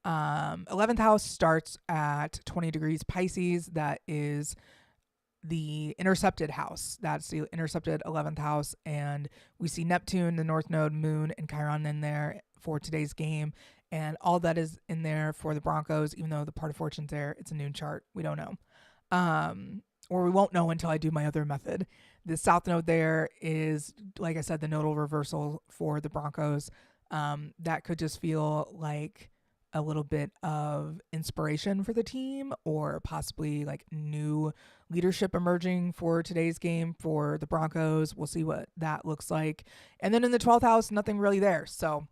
11th house starts at 20 degrees Pisces. That is the intercepted house. That's the intercepted 11th house. And we see Neptune, the North Node, Moon, and Chiron in there for today's game. And all that is in there for the Broncos, even though the part of fortune's there, it's a noon chart. We don't know. Or we won't know until I do my other method. The South Node there is, like I said, the nodal reversal for the Broncos. That could just feel like a little bit of inspiration for the team, or possibly like new leadership emerging for today's game for the Broncos. We'll see what that looks like. And then in the 12th house, nothing really there. So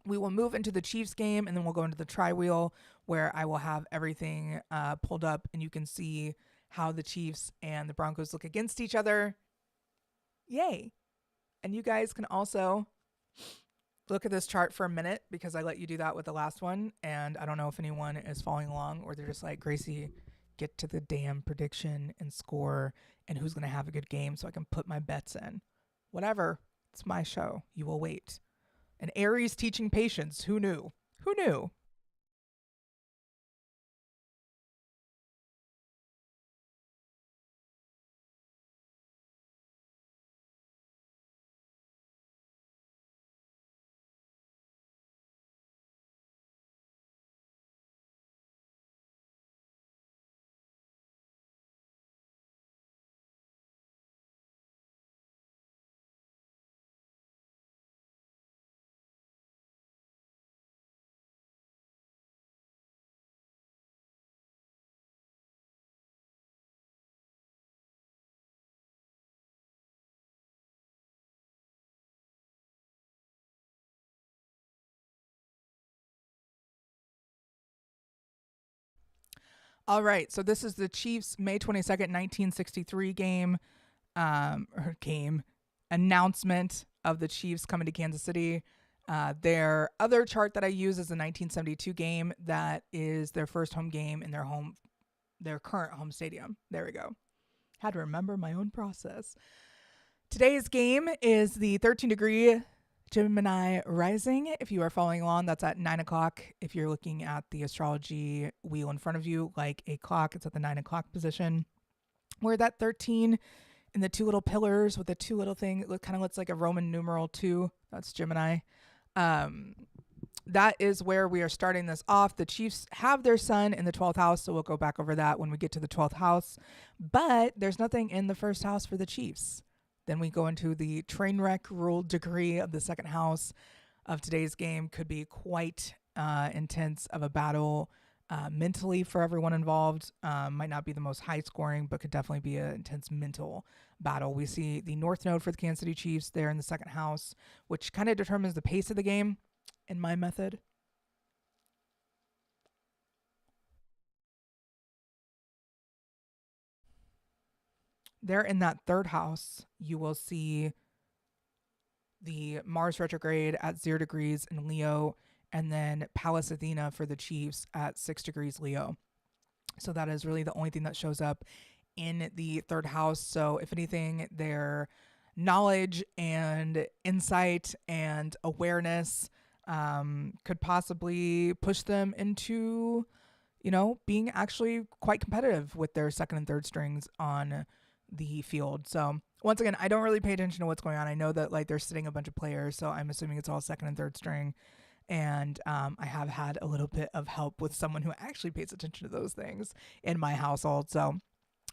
we will move into the Chiefs game, and then we'll go into the tri-wheel where I will have everything pulled up, and you can see how the Chiefs and the Broncos look against each other. Yay. And you guys can also look at this chart for a minute, because I let you do that with the last one, and I don't know if anyone is following along, or they're just like, Gracey, get to the damn prediction and score and who's going to have a good game so I can put my bets in. Whatever. It's my show. You will wait. An Aries teaching patience. Who knew? Who knew? All right, so this is the Chiefs May 22nd, 1963 game announcement of the Chiefs coming to Kansas City. Their other chart that I use is the 1972 game. That is their first home game in their current home stadium. There we go. Had to remember my own process. Today's game is the 13-degree Gemini rising. If you are following along, that's at 9 o'clock. If you're looking at the astrology wheel in front of you, like a clock, it's at the 9 o'clock position. Where that 13 and the two little pillars with the two little thing, it kind of looks like a Roman numeral 2. That's Gemini. That is where we are starting this off. The Chiefs have their sun in the 12th house, so we'll go back over that when we get to the 12th house. But there's nothing in the first house for the Chiefs. Then we go into the train wreck ruled degree of the second house of today's game. Could be quite intense of a battle mentally for everyone involved. Might not be the most high scoring, but could definitely be an intense mental battle. We see the North Node for the Kansas City Chiefs there in the second house, which kind of determines the pace of the game in my method. There in that third house, you will see the Mars retrograde at 0 degrees in Leo, and then Pallas Athena for the Chiefs at 6 degrees Leo. So that is really the only thing that shows up in the third house. So if anything, their knowledge and insight and awareness could possibly push them into, being actually quite competitive with their second and third strings on the field. So Once again, I don't really pay attention to what's going on. I know that like they're sitting a bunch of players, so I'm assuming it's all second and third string. And I have had a little bit of help with someone who actually pays attention to those things in my household. So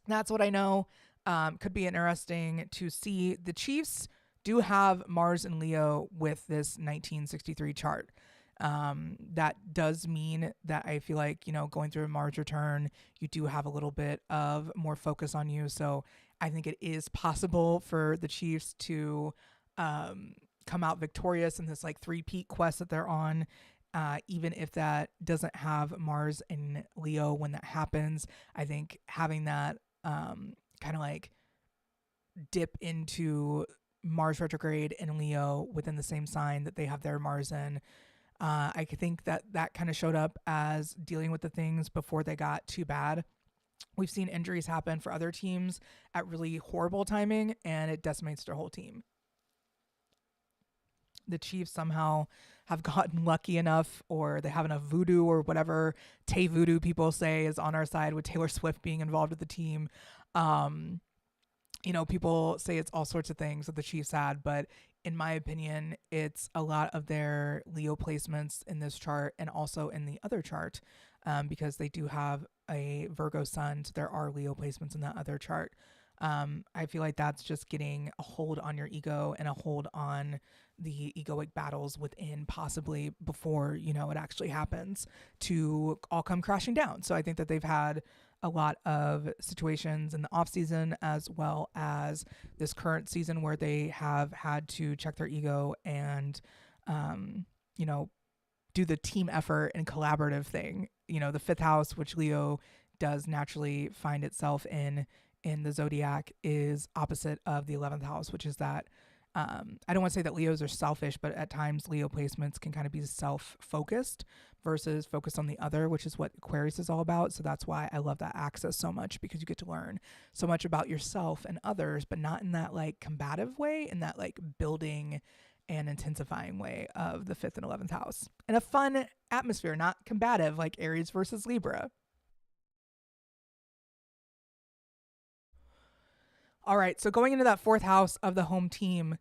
that's what I know. Could be interesting to see. The Chiefs do have Mars and Leo with this 1963 chart. That does mean that I feel like, going through a Mars return, you do have a little bit of more focus on you. So I think it is possible for the Chiefs to come out victorious in this like three-peat quest that they're on. Even if that doesn't have Mars and Leo when that happens, I think having that kind of like dip into Mars retrograde and Leo within the same sign that they have their Mars in. I think that kind of showed up as dealing with the things before they got too bad. We've seen injuries happen for other teams at really horrible timing, and it decimates their whole team. The Chiefs somehow have gotten lucky enough, or they have enough voodoo or whatever Tay voodoo people say is on our side with Taylor Swift being involved with the team. People say it's all sorts of things that the Chiefs had, but in my opinion, it's a lot of their Leo placements in this chart and also in the other chart, because they do have a Virgo sun, so there are Leo placements in that other chart. I feel like that's just getting a hold on your ego and a hold on the egoic battles within, possibly before it actually happens, to all come crashing down. So I think that they've had a lot of situations in the off season as well as this current season where they have had to check their ego and do the team effort and collaborative thing. The fifth house, which Leo does naturally find itself in the zodiac, is opposite of the 11th house, which is that I don't want to say that Leos are selfish, but at times Leo placements can kind of be self-focused versus focused on the other, which is what Aquarius is all about. So that's why I love that axis so much, because you get to learn so much about yourself and others, but not in that like combative way, in that like building and intensifying way of the 5th and 11th house. In a fun atmosphere, not combative like Aries versus Libra. All right, so going into that 4th house of the home team,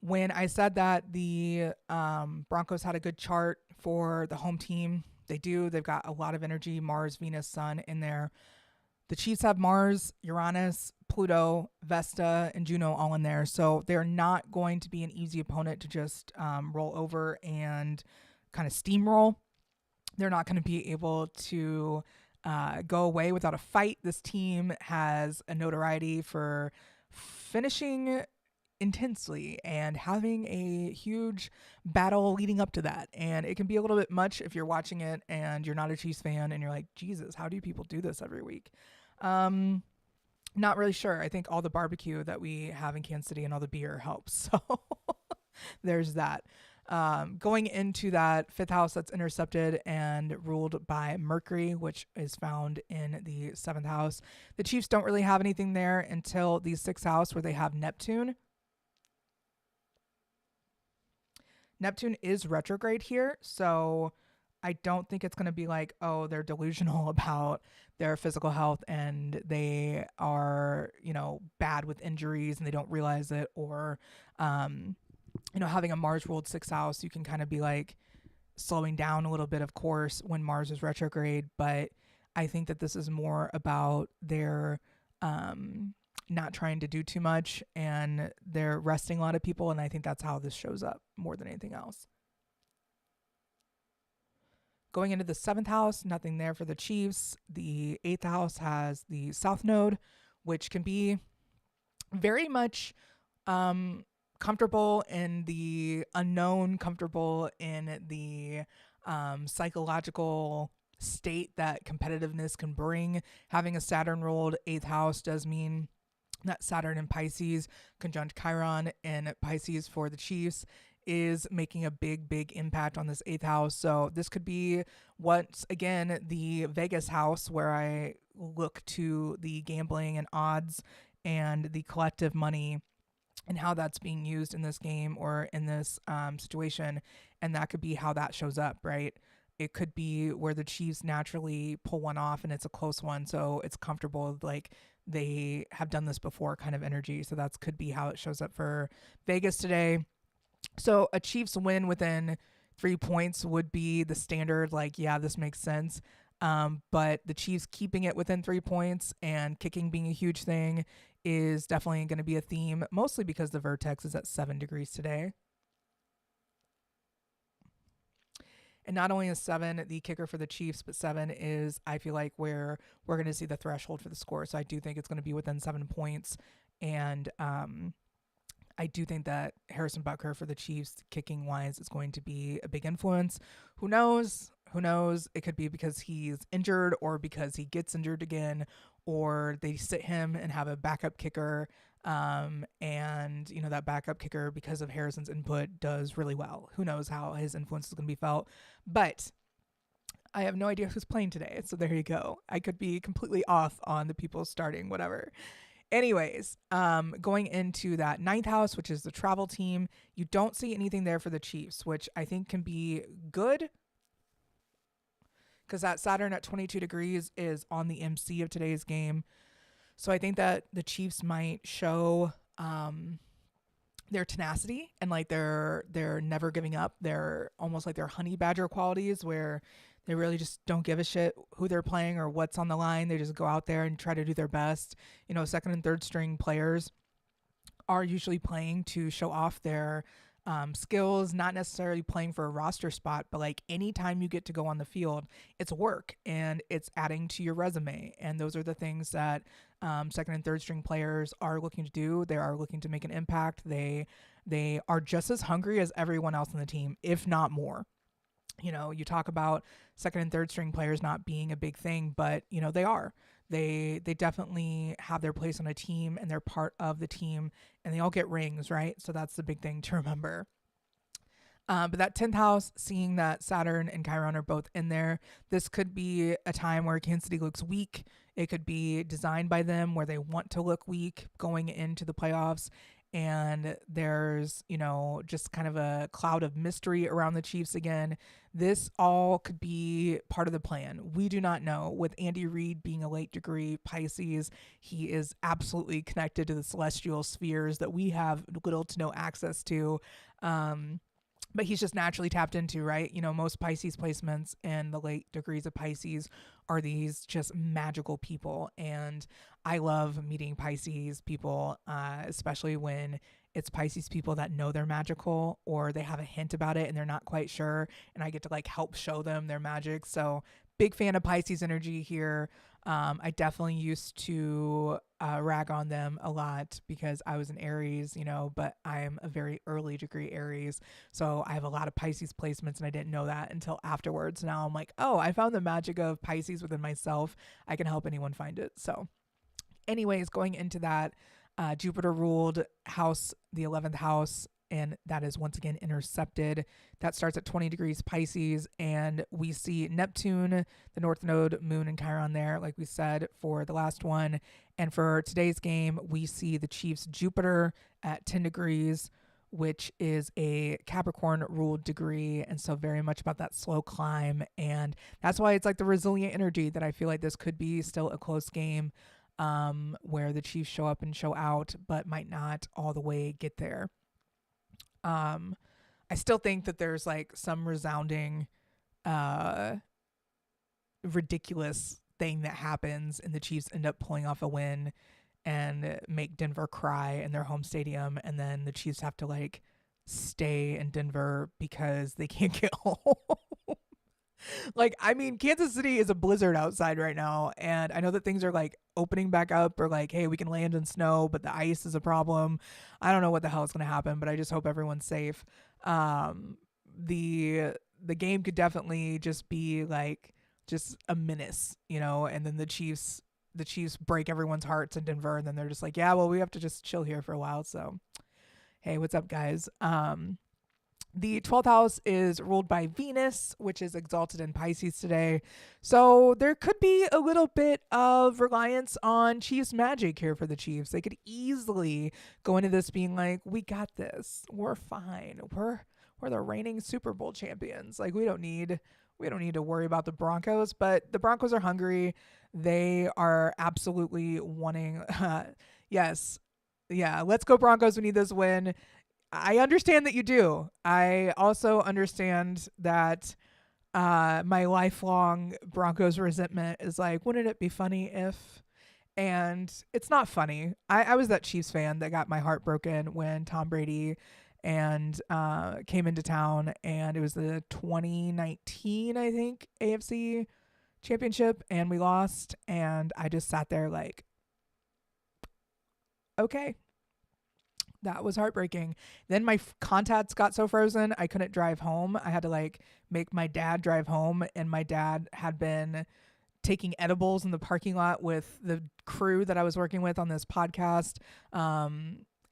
when I said that the Broncos had a good chart for the home team, they do. They've got a lot of energy, Mars, Venus, Sun in there. The Chiefs have Mars, Uranus, Pluto, Vesta, and Juno all in there. So they're not going to be an easy opponent to just roll over and kind of steamroll. They're not going to be able to go away without a fight. This team has a notoriety for finishing intensely and having a huge battle leading up to that. And it can be a little bit much if you're watching it and you're not a Chiefs fan and you're like, Jesus, how do people do this every week? Not really sure. I think all the barbecue that we have in Kansas City and all the beer helps. So there's that. Going into that 5th house that's intercepted and ruled by Mercury, which is found in the 7th house. The Chiefs don't really have anything there until the 6th house, where they have Neptune. Neptune is retrograde here, so I don't think it's going to be like, oh, they're delusional about their physical health and they are, bad with injuries and they don't realize it, or having a Mars ruled 6th house, you can kind of be like slowing down a little bit, of course, when Mars is retrograde. But I think that this is more about their not trying to do too much, and they're resting a lot of people. And I think that's how this shows up more than anything else. Going into the 7th house, nothing there for the Chiefs. The 8th house has the South Node, which can be very much comfortable in the unknown, comfortable in the psychological state that competitiveness can bring. Having a Saturn ruled 8th house does mean that Saturn in Pisces conjunct Chiron in Pisces for the Chiefs is making a big impact on this 8th house. So this could be once again the Vegas house, where I look to the gambling and odds and the collective money and how that's being used in this game or in this situation. And that could be how that shows up, right? It could be where the Chiefs naturally pull one off and it's a close one, so it's comfortable, like they have done this before kind of energy. So that could be how it shows up for Vegas today. So a Chiefs win within 3 points would be the standard. Like, yeah, this makes sense. But the Chiefs keeping it within 3 points and kicking being a huge thing is definitely going to be a theme, mostly because the vertex is at 7 degrees today. And not only is 7 the kicker for the Chiefs, but 7 is, I feel like, where we're going to see the threshold for the score. So I do think it's going to be within 7 points. And I do think that Harrison Butker for the Chiefs, kicking wise, is going to be a big influence. Who knows? Who knows? It could be because he's injured or because he gets injured again, or they sit him and have a backup kicker. And, you know, that backup kicker, because of Harrison's input, does really well. Who knows how his influence is going to be felt. But I have no idea who's playing today. So there you go. I could be completely off on the people starting, whatever. Anyways, going into that ninth house, which is the travel team, you don't see anything there for the Chiefs, which I think can be good because that Saturn at 22 degrees is on the MC of today's game. So I think that the Chiefs might show their tenacity and like they're never giving up. They're almost like their honey badger qualities where they really just don't give a shit who they're playing or what's on the line. They just go out there and try to do their best. You know, second and third string players are usually playing to show off their skills, not necessarily playing for a roster spot, but like anytime you get to go on the field, it's work and it's adding to your resume. And those are the things that second and third string players are looking to do. They are looking to make an impact. They are just as hungry as everyone else on the team, if not more. You know, you talk about second and third string players not being a big thing, but you know, they are. They definitely have their place on a team and they're part of the team and they all get rings, right? So that's the big thing to remember. But that 10th house, seeing that Saturn and Chiron are both in there, this could be a time where Kansas City looks weak. It could be designed by them where they want to look weak going into the playoffs. And there's, you know, just kind of a cloud of mystery around the Chiefs again. This all could be part of the plan. We do not know. With Andy Reid being a late degree Pisces, he is absolutely connected to the celestial spheres that we have little to no access to. But he's just naturally tapped into, right? You know, most Pisces placements and the late degrees of Pisces are these just magical people. And I love meeting Pisces people, especially when it's Pisces people that know they're magical or they have a hint about it and they're not quite sure. And I get to like help show them their magic. So big fan of Pisces energy here. I definitely used to rag on them a lot because I was an Aries, you know, but I'm a very early degree Aries. So I have a lot of Pisces placements and I didn't know that until afterwards. Now I'm like, oh, I found the magic of Pisces within myself. I can help anyone find it. So anyways, going into that Jupiter ruled house, the 11th house, and that is once again intercepted. That starts at 20 degrees Pisces, and we see Neptune, the North Node, Moon, and Chiron there, like we said for the last one. And for today's game, we see the Chiefs' Jupiter at 10 degrees, which is a Capricorn ruled degree. And so very much about that slow climb. And that's why it's like the resilient energy that I feel like this could be still a close game where the Chiefs show up and show out, but might not all the way get there. I still think that there's like some resounding, ridiculous thing that happens and the Chiefs end up pulling off a win and make Denver cry in their home stadium. And then the Chiefs have to like stay in Denver because they can't get home. Like, I mean, Kansas City is a blizzard outside right now. And I know that things are like opening back up or like, hey, we can land in snow, but the ice is a problem. I don't know what the hell is going to happen, but I just hope everyone's safe. The game could definitely just be like just a menace, you know, and then the Chiefs break everyone's hearts in Denver. And then they're just like, yeah, well, we have to just chill here for a while. So, hey, what's up, guys? The 12th house is ruled by Venus, which is exalted in Pisces today. So there could be a little bit of reliance on Chiefs magic here for the Chiefs. They could easily go into this being like, we got this. We're fine. We're we're the reigning Super Bowl champions. Like we don't need to worry about the Broncos, but the Broncos are hungry. They are absolutely wanting yes. Yeah, let's go Broncos. We need this win. I understand that you do. I also understand that my lifelong Broncos resentment is like, wouldn't it be funny if? And it's not funny. I was that Chiefs fan that got my heart broken when Tom Brady and came into town, and it was the 2019, I think, AFC championship, and we lost, and I just sat there like, okay, that was heartbreaking. Then my contacts got so frozen, I couldn't drive home. I had to like make my dad drive home, and my dad had been taking edibles in the parking lot with the crew that I was working with on this podcast.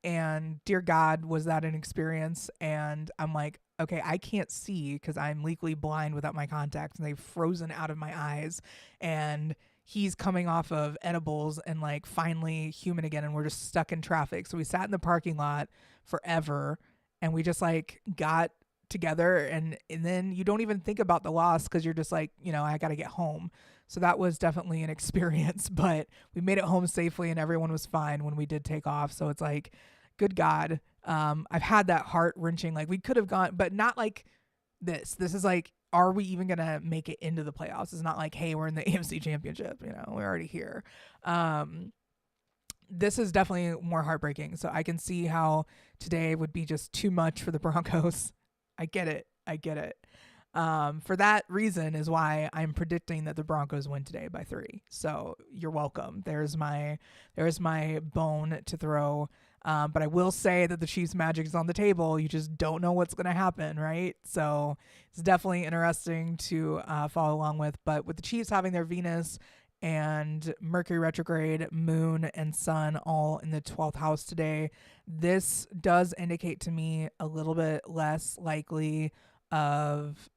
And dear God, was that an experience? And I'm like, okay, I can't see because I'm legally blind without my contacts, and they've frozen out of my eyes. And he's coming off of edibles and like finally human again, and we're just stuck in traffic. So we sat in the parking lot forever, and we just like got together, and then you don't even think about the loss because you're just like, I got to get home. So that was definitely an experience, but we made it home safely and everyone was fine when we did take off. So it's like, good God. I've had that heart wrenching, like we could have gone, but not like this. This is like, are we even going to make it into the playoffs? It's not like, hey, we're in the AFC championship, we're already here. This is definitely more heartbreaking. So I can see how today would be just too much for the Broncos. I get it. For that reason is why I'm predicting that the Broncos win today by 3. So you're welcome. There's my bone to throw. But I will say that the Chiefs magic is on the table. You just don't know what's going to happen, right? So it's definitely interesting to follow along with. But with the Chiefs having their Venus and Mercury retrograde, Moon and Sun all in the 12th house today, this does indicate to me a little bit less likely of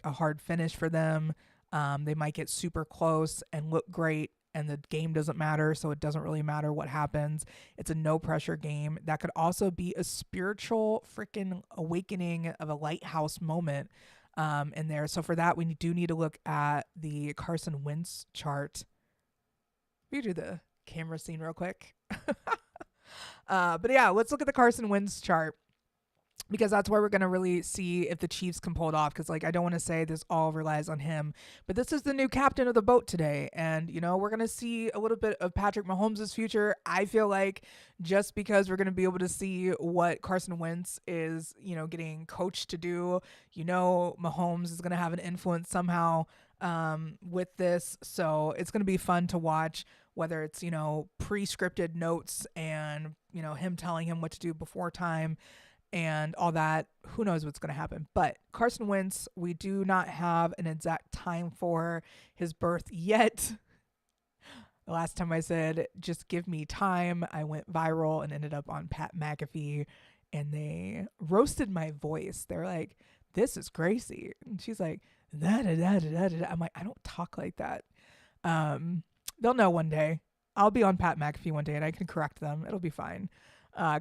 a hard finish for them. They might get super close and look great, and the game doesn't matter, so it doesn't really matter what happens. It's a no pressure game. That could also be a spiritual freaking awakening of a lighthouse moment in there. So for that, we do need to look at the Carson Wentz chart. We do the camera scene real quick. But yeah, let's look at the Carson Wentz chart, because that's where we're going to really see if the Chiefs can pull it off. Because, I don't want to say this all relies on him, but this is the new captain of the boat today. And, we're going to see a little bit of Patrick Mahomes' future. I feel like just because we're going to be able to see what Carson Wentz is, getting coached to do, Mahomes is going to have an influence somehow with this. So it's going to be fun to watch, whether it's, pre-scripted notes and, him telling him what to do before time and all that. Who knows what's going to happen. But Carson Wentz, we do not have an exact time for his birth yet. The last time I said, just give me time, I went viral and ended up on Pat McAfee, and they roasted my voice. They're like, this is Gracey. And she's like, da da da da da. I'm like, I don't talk like that. They'll know one day. I'll be on Pat McAfee one day and I can correct them. It'll be fine.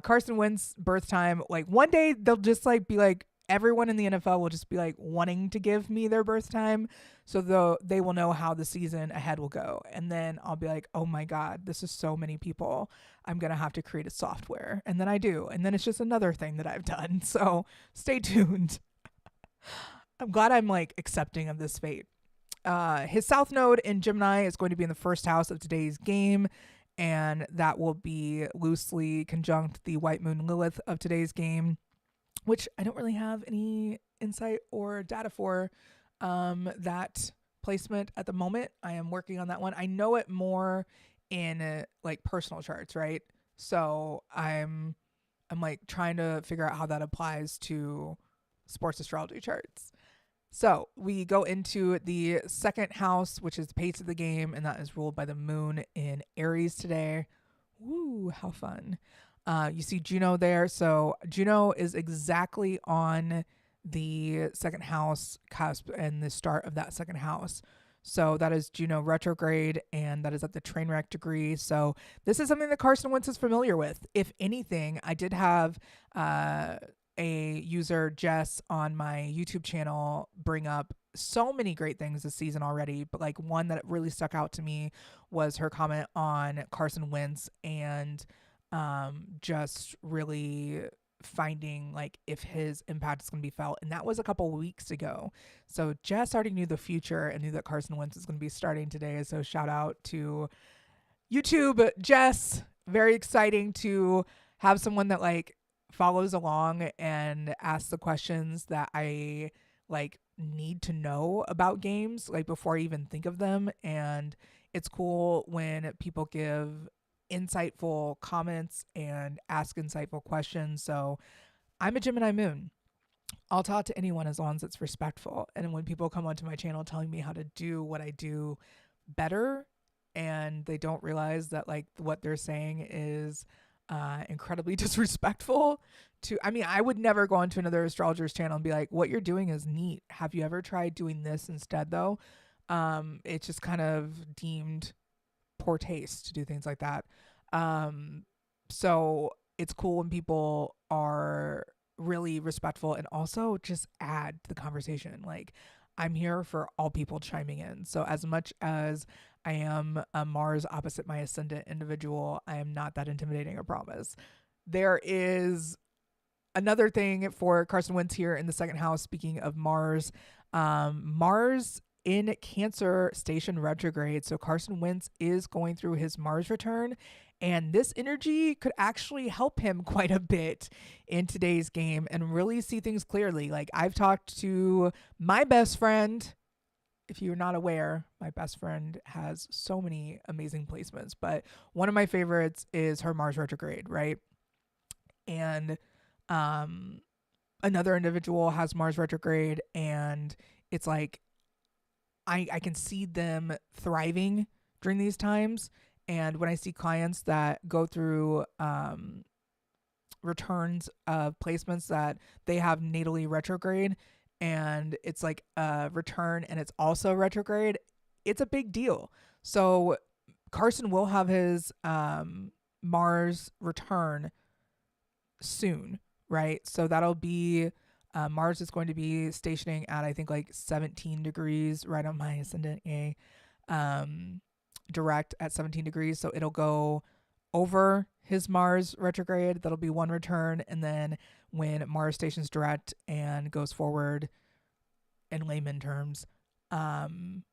Carson Wentz birth time, one day they'll just be like, everyone in the NFL will just be wanting to give me their birth time, so they will know how the season ahead will go. And then I'll be like, oh my God, this is so many people. I'm going to have to create a software. And then I do. And then it's just another thing that I've done. So stay tuned. I'm glad I'm accepting of this fate. His South Node in Gemini is going to be in the first house of today's game, and that will be loosely conjunct the White Moon Lilith of today's game, which I don't really have any insight or data for that placement at the moment. I am working on that one. I know it more in personal charts, right? So I'm trying to figure out how that applies to sports astrology charts. So we go into the second house, which is the pace of the game, and that is ruled by the moon in Aries today. Woo, how fun. You see Juno there. So Juno is exactly on the second house cusp and the start of that second house. So that is Juno retrograde, and that is at the train wreck degree. So this is something that Carson Wentz is familiar with. If anything, I did have a user, Jess, on my YouTube channel bring up so many great things this season already, but like one that really stuck out to me was her comment on Carson Wentz and just really finding like if his impact is going to be felt. And that was a couple weeks ago. So Jess already knew the future and knew that Carson Wentz is going to be starting today. So shout out to YouTube, Jess. Very exciting to have someone that like follows along and asks the questions that I like need to know about games like before I even think of them. And it's cool when people give insightful comments and ask insightful questions. So I'm a Gemini moon. I'll talk to anyone as long as it's respectful. And when people come onto my channel telling me how to do what I do better and they don't realize that like what they're saying is incredibly disrespectful to, I mean, I would never go onto another astrologer's channel and be like, what you're doing is neat. Have you ever tried doing this instead though? It's just kind of deemed poor taste to do things like that. So it's cool when people are really respectful and also just add to the conversation. Like I'm here for all people chiming in. So as much as I am a Mars opposite my ascendant individual, I am not that intimidating, I promise. There is another thing for Carson Wentz here in the second house. Speaking of Mars, Mars in Cancer station retrograde. So Carson Wentz is going through his Mars return, and this energy could actually help him quite a bit in today's game and really see things clearly. Like I've talked to my best friend. If you're not aware, my best friend has so many amazing placements, but one of my favorites is her Mars retrograde, right? And another individual has Mars retrograde, and it's like I can see them thriving during these times. And when I see clients that go through returns of placements that they have natally retrograde, and it's like a return and it's also retrograde, it's a big deal. So Carson will have his Mars return soon, right? So that'll be Mars is going to be stationing at I think like 17 degrees right on my ascendant A, direct at 17 degrees. So it'll go over his Mars retrograde. That'll be one return. And then when Mars stations direct and goes forward in layman terms, and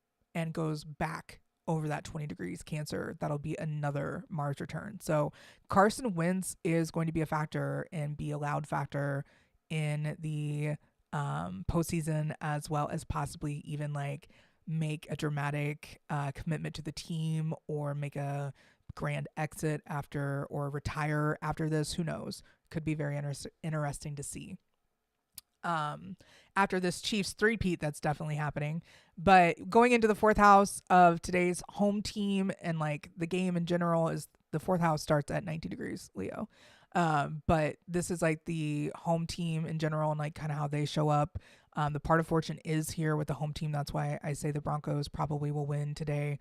goes back over that 20 degrees Cancer, that'll be another Mars return. So Carson Wentz is going to be a factor and be a loud factor in the postseason, as well as possibly even like make a dramatic commitment to the team or make a grand exit after or retire after this. Who knows? Could be very interesting to see. After this Chiefs three-peat, that's definitely happening. But going into the fourth house of today's home team and like the game in general is the fourth house starts at 19 degrees Leo. But this is like the home team in general and like kind of how they show up. The part of fortune is here with the home team. That's why I say the Broncos probably will win today.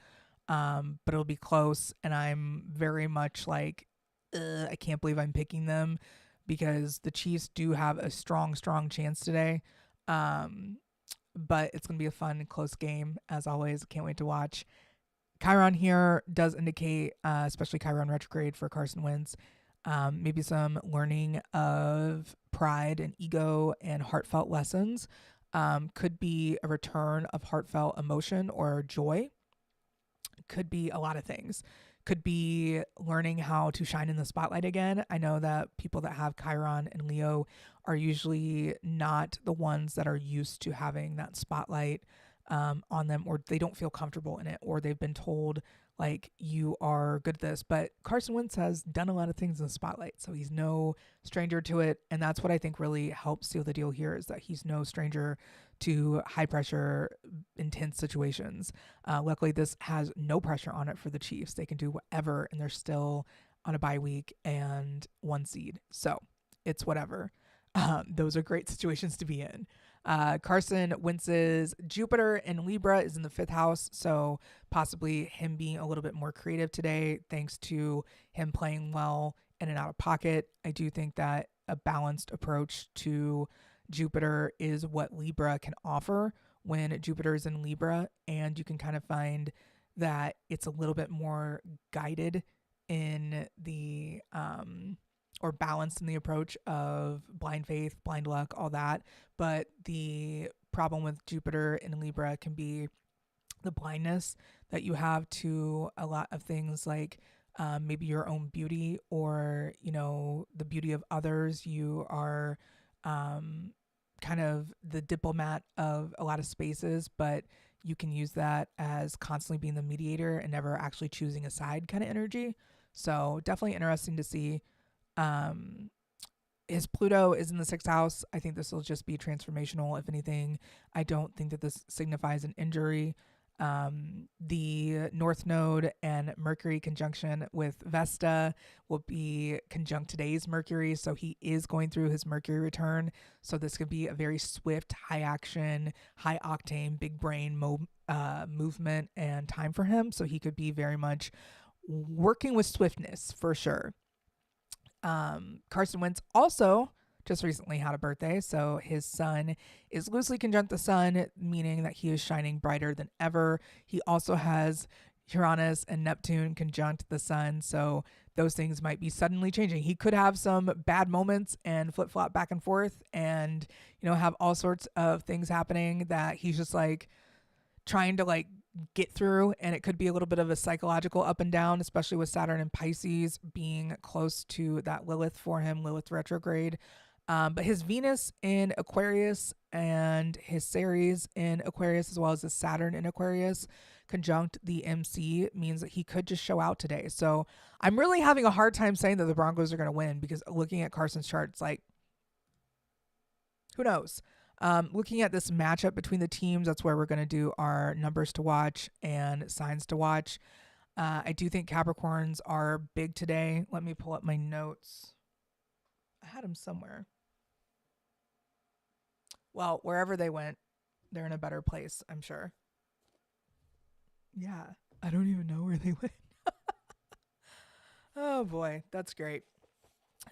But it'll be close. And I'm very much like, I can't believe I'm picking them because the Chiefs do have a strong chance today. But it's going to be a fun and close game as always. Can't wait to watch. Chiron here does indicate, especially Chiron retrograde for Carson Wentz, maybe some learning of pride and ego and heartfelt lessons. Could be a return of heartfelt emotion or joy. Could be a lot of things. Could be learning how to shine in the spotlight again. I know that people that have Chiron and Leo are usually not the ones that are used to having that spotlight on them, or they don't feel comfortable in it, or they've been told like you are good at this. But Carson Wentz has done a lot of things in the spotlight, so he's no stranger to it. And that's what I think really helps seal the deal here, is that he's no stranger to high pressure, intense situations. Luckily, this has no pressure on it for the Chiefs. They can do whatever, and they're still on a bye week and 1 seed. So it's whatever. Those are great situations to be in. Carson Wentz's Jupiter in Libra is in the 5th house, so possibly him being a little bit more creative today thanks to him playing well in and out of pocket. I do think that a balanced approach to Jupiter is what Libra can offer when Jupiter is in Libra, and you can kind of find that it's a little bit more guided in the or balanced in the approach of blind faith, blind luck, all that. But the problem with Jupiter in Libra can be the blindness that you have to a lot of things like maybe your own beauty or, the beauty of others. You are kind of the diplomat of a lot of spaces, but you can use that as constantly being the mediator and never actually choosing a side kind of energy. So definitely interesting to see. His Pluto is in the sixth house. I think this will just be transformational. If anything, I don't think that this signifies an injury. The North Node and Mercury conjunction with Vesta will be conjunct today's Mercury. So he is going through his Mercury return. So this could be a very swift, high action, high octane, big brain movement and time for him. So he could be very much working with swiftness for sure. Carson Wentz also just recently had a birthday, so his sun is loosely conjunct the sun, meaning that he is shining brighter than ever. He also has Uranus and Neptune conjunct the sun, so those things might be suddenly changing. He could have some bad moments and flip-flop back and forth and, have all sorts of things happening that he's just like trying to get through, and it could be a little bit of a psychological up and down, especially with Saturn and Pisces being close to that Lilith for him, Lilith retrograde. But his Venus in Aquarius and his Ceres in Aquarius, as well as his Saturn in Aquarius, conjunct the MC, means that he could just show out today. So I'm really having a hard time saying that the Broncos are going to win, because looking at Carson's chart, it's like, who knows? Looking at this matchup between the teams, that's where we're going to do our numbers to watch and signs to watch. I do think Capricorns are big today. Let me pull up my notes. I had them somewhere. Well, wherever they went, they're in a better place, I'm sure. Yeah, I don't even know where they went. Oh boy, that's great.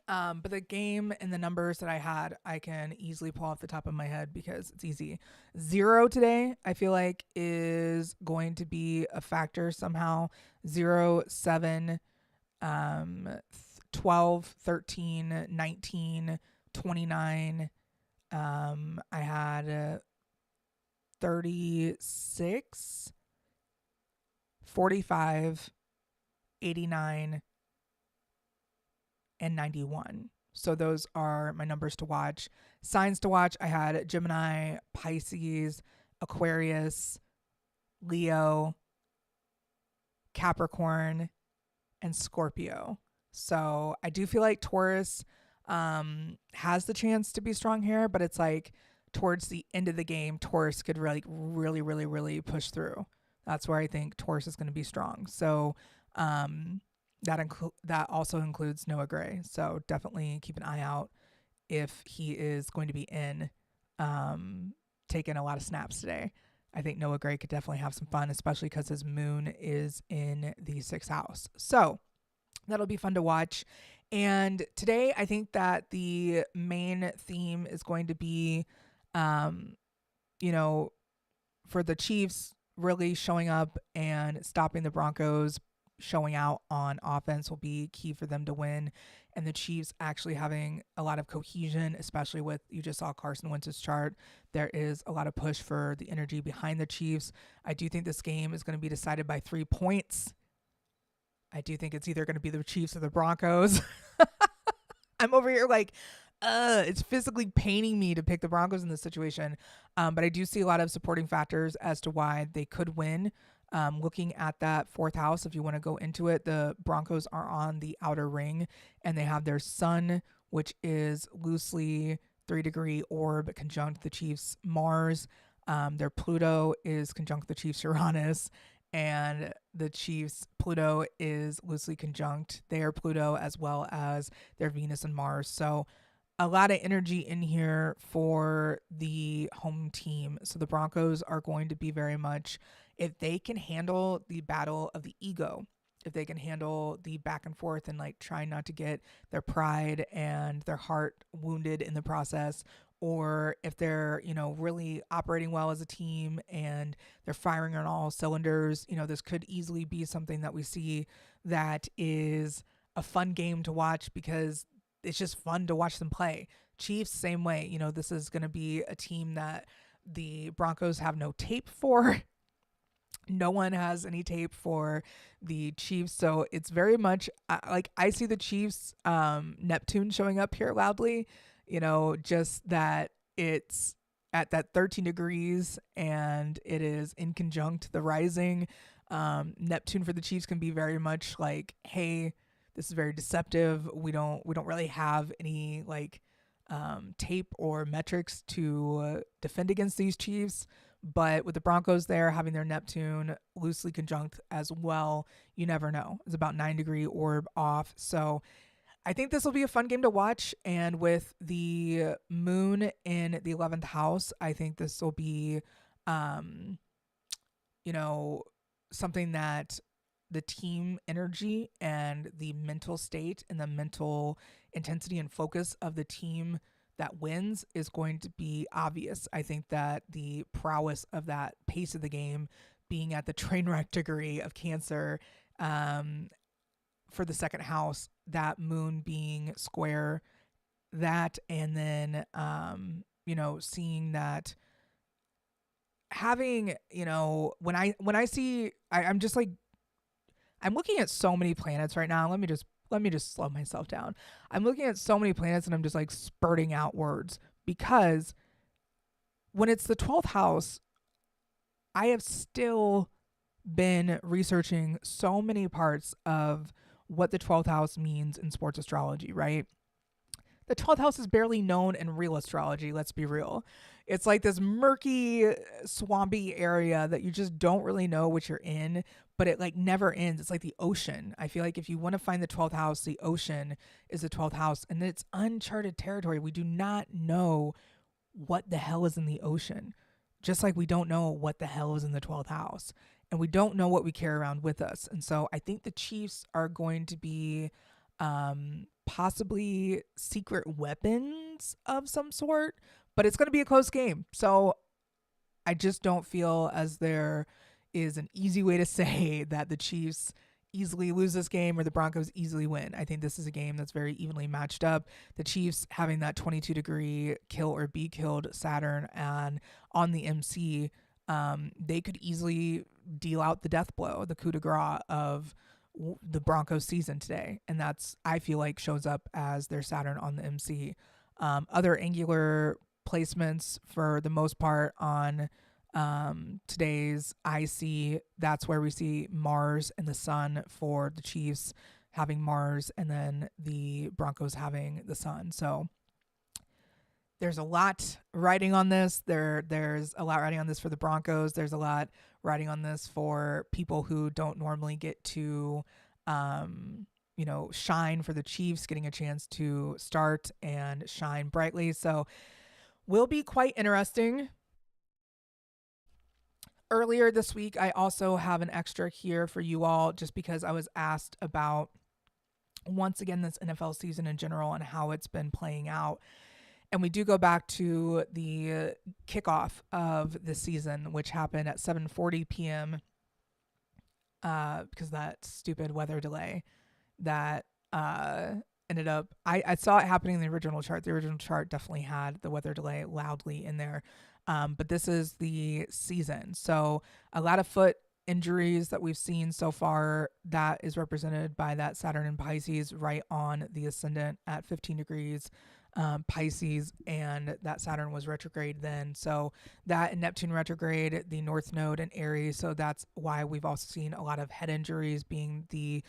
But the game and the numbers that I had, I can easily pull off the top of my head because it's easy. 0 today, I feel like, is going to be a factor somehow. 0, 7, 12, 13, 19, 29. I had 36, 45, 89, and 91. So those are my numbers to watch. Signs to watch, I had Gemini, Pisces, Aquarius, Leo, Capricorn, and Scorpio. So I do feel like Taurus has the chance to be strong here, but it's like towards the end of the game, Taurus could really push through. That's where I think Taurus is going to be strong. So that also includes Noah Gray. So definitely keep an eye out if he is going to be in taking a lot of snaps today. I think Noah Gray could definitely have some fun, especially because his moon is in the sixth house. So that'll be fun to watch. And today, I think that the main theme is going to be, for the Chiefs really showing up and stopping the Broncos. Showing out on offense will be key for them to win. And the Chiefs actually having a lot of cohesion, especially with, you just saw Carson Wentz's chart. There is a lot of push for the energy behind the Chiefs. I do think this game is going to be decided by 3 points. I do think it's either going to be the Chiefs or the Broncos. I'm over here like, it's physically paining me to pick the Broncos in this situation. But I do see a lot of supporting factors as to why they could win. Looking at that fourth house, if you want to go into it, the Broncos are on the outer ring and they have their sun, which is loosely 3-degree orb conjunct the Chiefs Mars. Their Pluto is conjunct the Chiefs Uranus, and the Chiefs Pluto is loosely conjunct their Pluto as well as their Venus and Mars. So a lot of energy in here for the home team. So the Broncos are going to be very much, if they can handle the battle of the ego, if they can handle the back and forth and like trying not to get their pride and their heart wounded in the process, or if they're, really operating well as a team and they're firing on all cylinders. This could easily be something that we see that is a fun game to watch because it's just fun to watch them play. Chiefs, same way. This is going to be a team that the Broncos have no tape for. No one has any tape for the Chiefs, so it's very much like I see the Chiefs Neptune showing up here loudly. Just that it's at that 13 degrees and it is in conjunct the rising. Neptune for the Chiefs can be very much like, hey, this is very deceptive. We don't really have any like tape or metrics to defend against these Chiefs. But with the Broncos there having their Neptune loosely conjunct as well, you never know. It's about 9-degree orb off. So I think this will be a fun game to watch. And with the moon in the 11th house, I think this will be, you know, something that the team energy and the mental state and the mental intensity and focus of the team that wins is going to be obvious. I think that the prowess of that pace of the game being at the train wreck degree of Cancer, for the second house, that moon being square, that, and then, seeing that having, when I see, I'm just like, I'm looking at so many planets right now. Let me just slow myself down. I'm looking at so many planets and I'm just like spurting out words because when it's the 12th house, I have still been researching so many parts of what the 12th house means in sports astrology, right? The 12th house is barely known in real astrology, let's be real. It's like this murky, swampy area that you just don't really know what you're in, but it like never ends. It's like the ocean. I feel like if you want to find the 12th house, the ocean is the 12th house, and it's uncharted territory. We do not know what the hell is in the ocean, just like we don't know what the hell is in the 12th house, and we don't know what we carry around with us. And so I think the Chiefs are going to be possibly secret weapons of some sort, but it's going to be a close game. So I just don't feel as there is an easy way to say that the Chiefs easily lose this game or the Broncos easily win. I think this is a game that's very evenly matched up. The Chiefs having that 22-degree kill or be killed Saturn and on the MC, they could easily deal out the death blow, the coup de grace of the Broncos season today. And that's, I feel like, shows up as their Saturn on the MC. Other angular placements for the most part on today's IC, that's where we see Mars and the Sun for the Chiefs having Mars and then the Broncos having the Sun. So there's a lot riding on this. There's a lot riding on this for the Broncos. There's a lot riding on this for people who don't normally get to, shine for the Chiefs, getting a chance to start and shine brightly. So will be quite interesting. Earlier this week, I also have an extra here for you all just because I was asked about, once again, this NFL season in general and how it's been playing out. And we do go back to the kickoff of the season, which happened at 7:40 p.m. Because that stupid weather delay that ended up, I saw it happening in the original chart. The original chart definitely had the weather delay loudly in there. But this is the season. So a lot of foot injuries that we've seen so far, that is represented by that Saturn in Pisces right on the ascendant at 15 degrees Pisces, and that Saturn was retrograde then. So that and Neptune retrograde, the North Node in Aries. So that's why we've also seen a lot of head injuries being the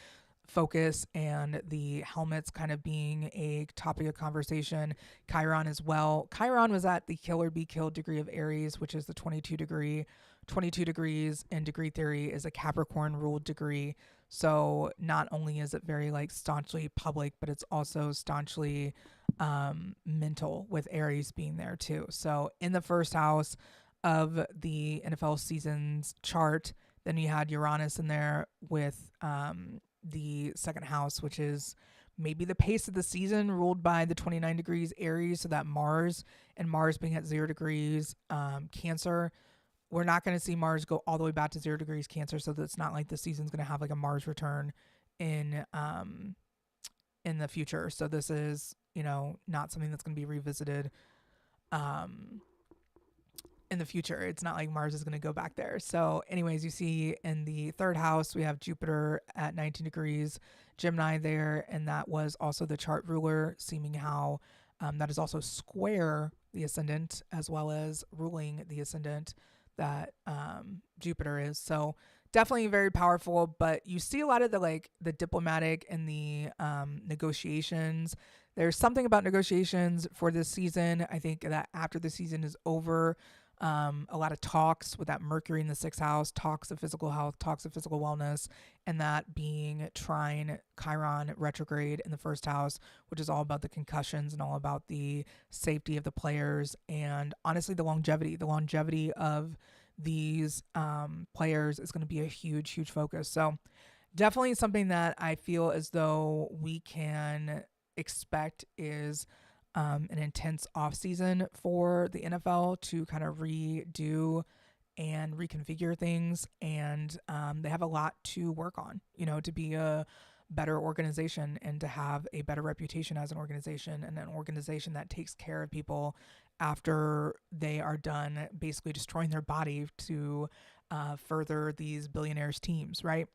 focus and the helmets kind of being a topic of conversation. Chiron as well. Chiron was at the kill or be killed degree of Aries, which is the 22 degree. 22 degrees in degree theory is a Capricorn ruled degree. So not only is it very like staunchly public, but it's also staunchly mental, with Aries being there too. So in the first house of the NFL season's chart, Then you had Uranus in there with the second house, which is maybe the pace of the season, ruled by the 29 degrees Aries. So that Mars, and Mars being at 0 degrees Cancer. We're not going to see Mars go all the way back to 0 degrees Cancer. So that's not like the season's going to have like a Mars return in the future. So this is, not something that's going to be revisited in the future. It's not like Mars is going to go back there. So anyways, you see in the third house, we have Jupiter at 19 degrees Gemini there. And that was also the chart ruler, seeming how that is also square the ascendant as well as ruling the ascendant that Jupiter is. So definitely very powerful, but you see a lot of the diplomatic and the negotiations. There's something about negotiations for this season. I think that after the season is over, a lot of talks with that Mercury in the sixth house, talks of physical health, talks of physical wellness, and that being trine Chiron retrograde in the first house, which is all about the concussions and all about the safety of the players and honestly the longevity of these players is going to be a huge focus. So definitely something that I feel as though we can expect is an intense off season for the NFL to kind of redo and reconfigure things. And they have a lot to work on, to be a better organization and to have a better reputation as an organization, and an organization that takes care of people after they are done basically destroying their body to further these billionaires' teams, right?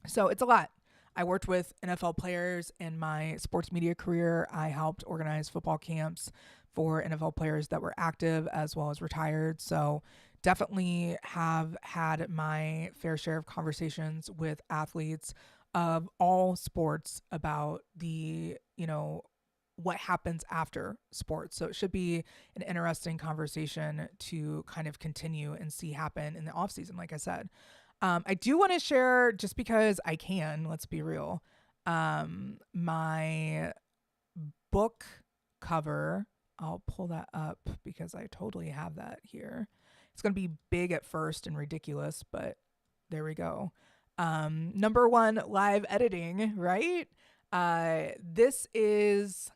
So it's a lot. I worked with NFL players in my sports media career. I helped organize football camps for NFL players that were active as well as retired. So definitely have had my fair share of conversations with athletes of all sports about the, what happens after sports. So it should be an interesting conversation to kind of continue and see happen in the off season, like I said. I do want to share, just because I can, let's be real, my book cover. I'll pull that up because I totally have that here. It's going to be big at first and ridiculous, but there we go. Number one, live editing, right? This is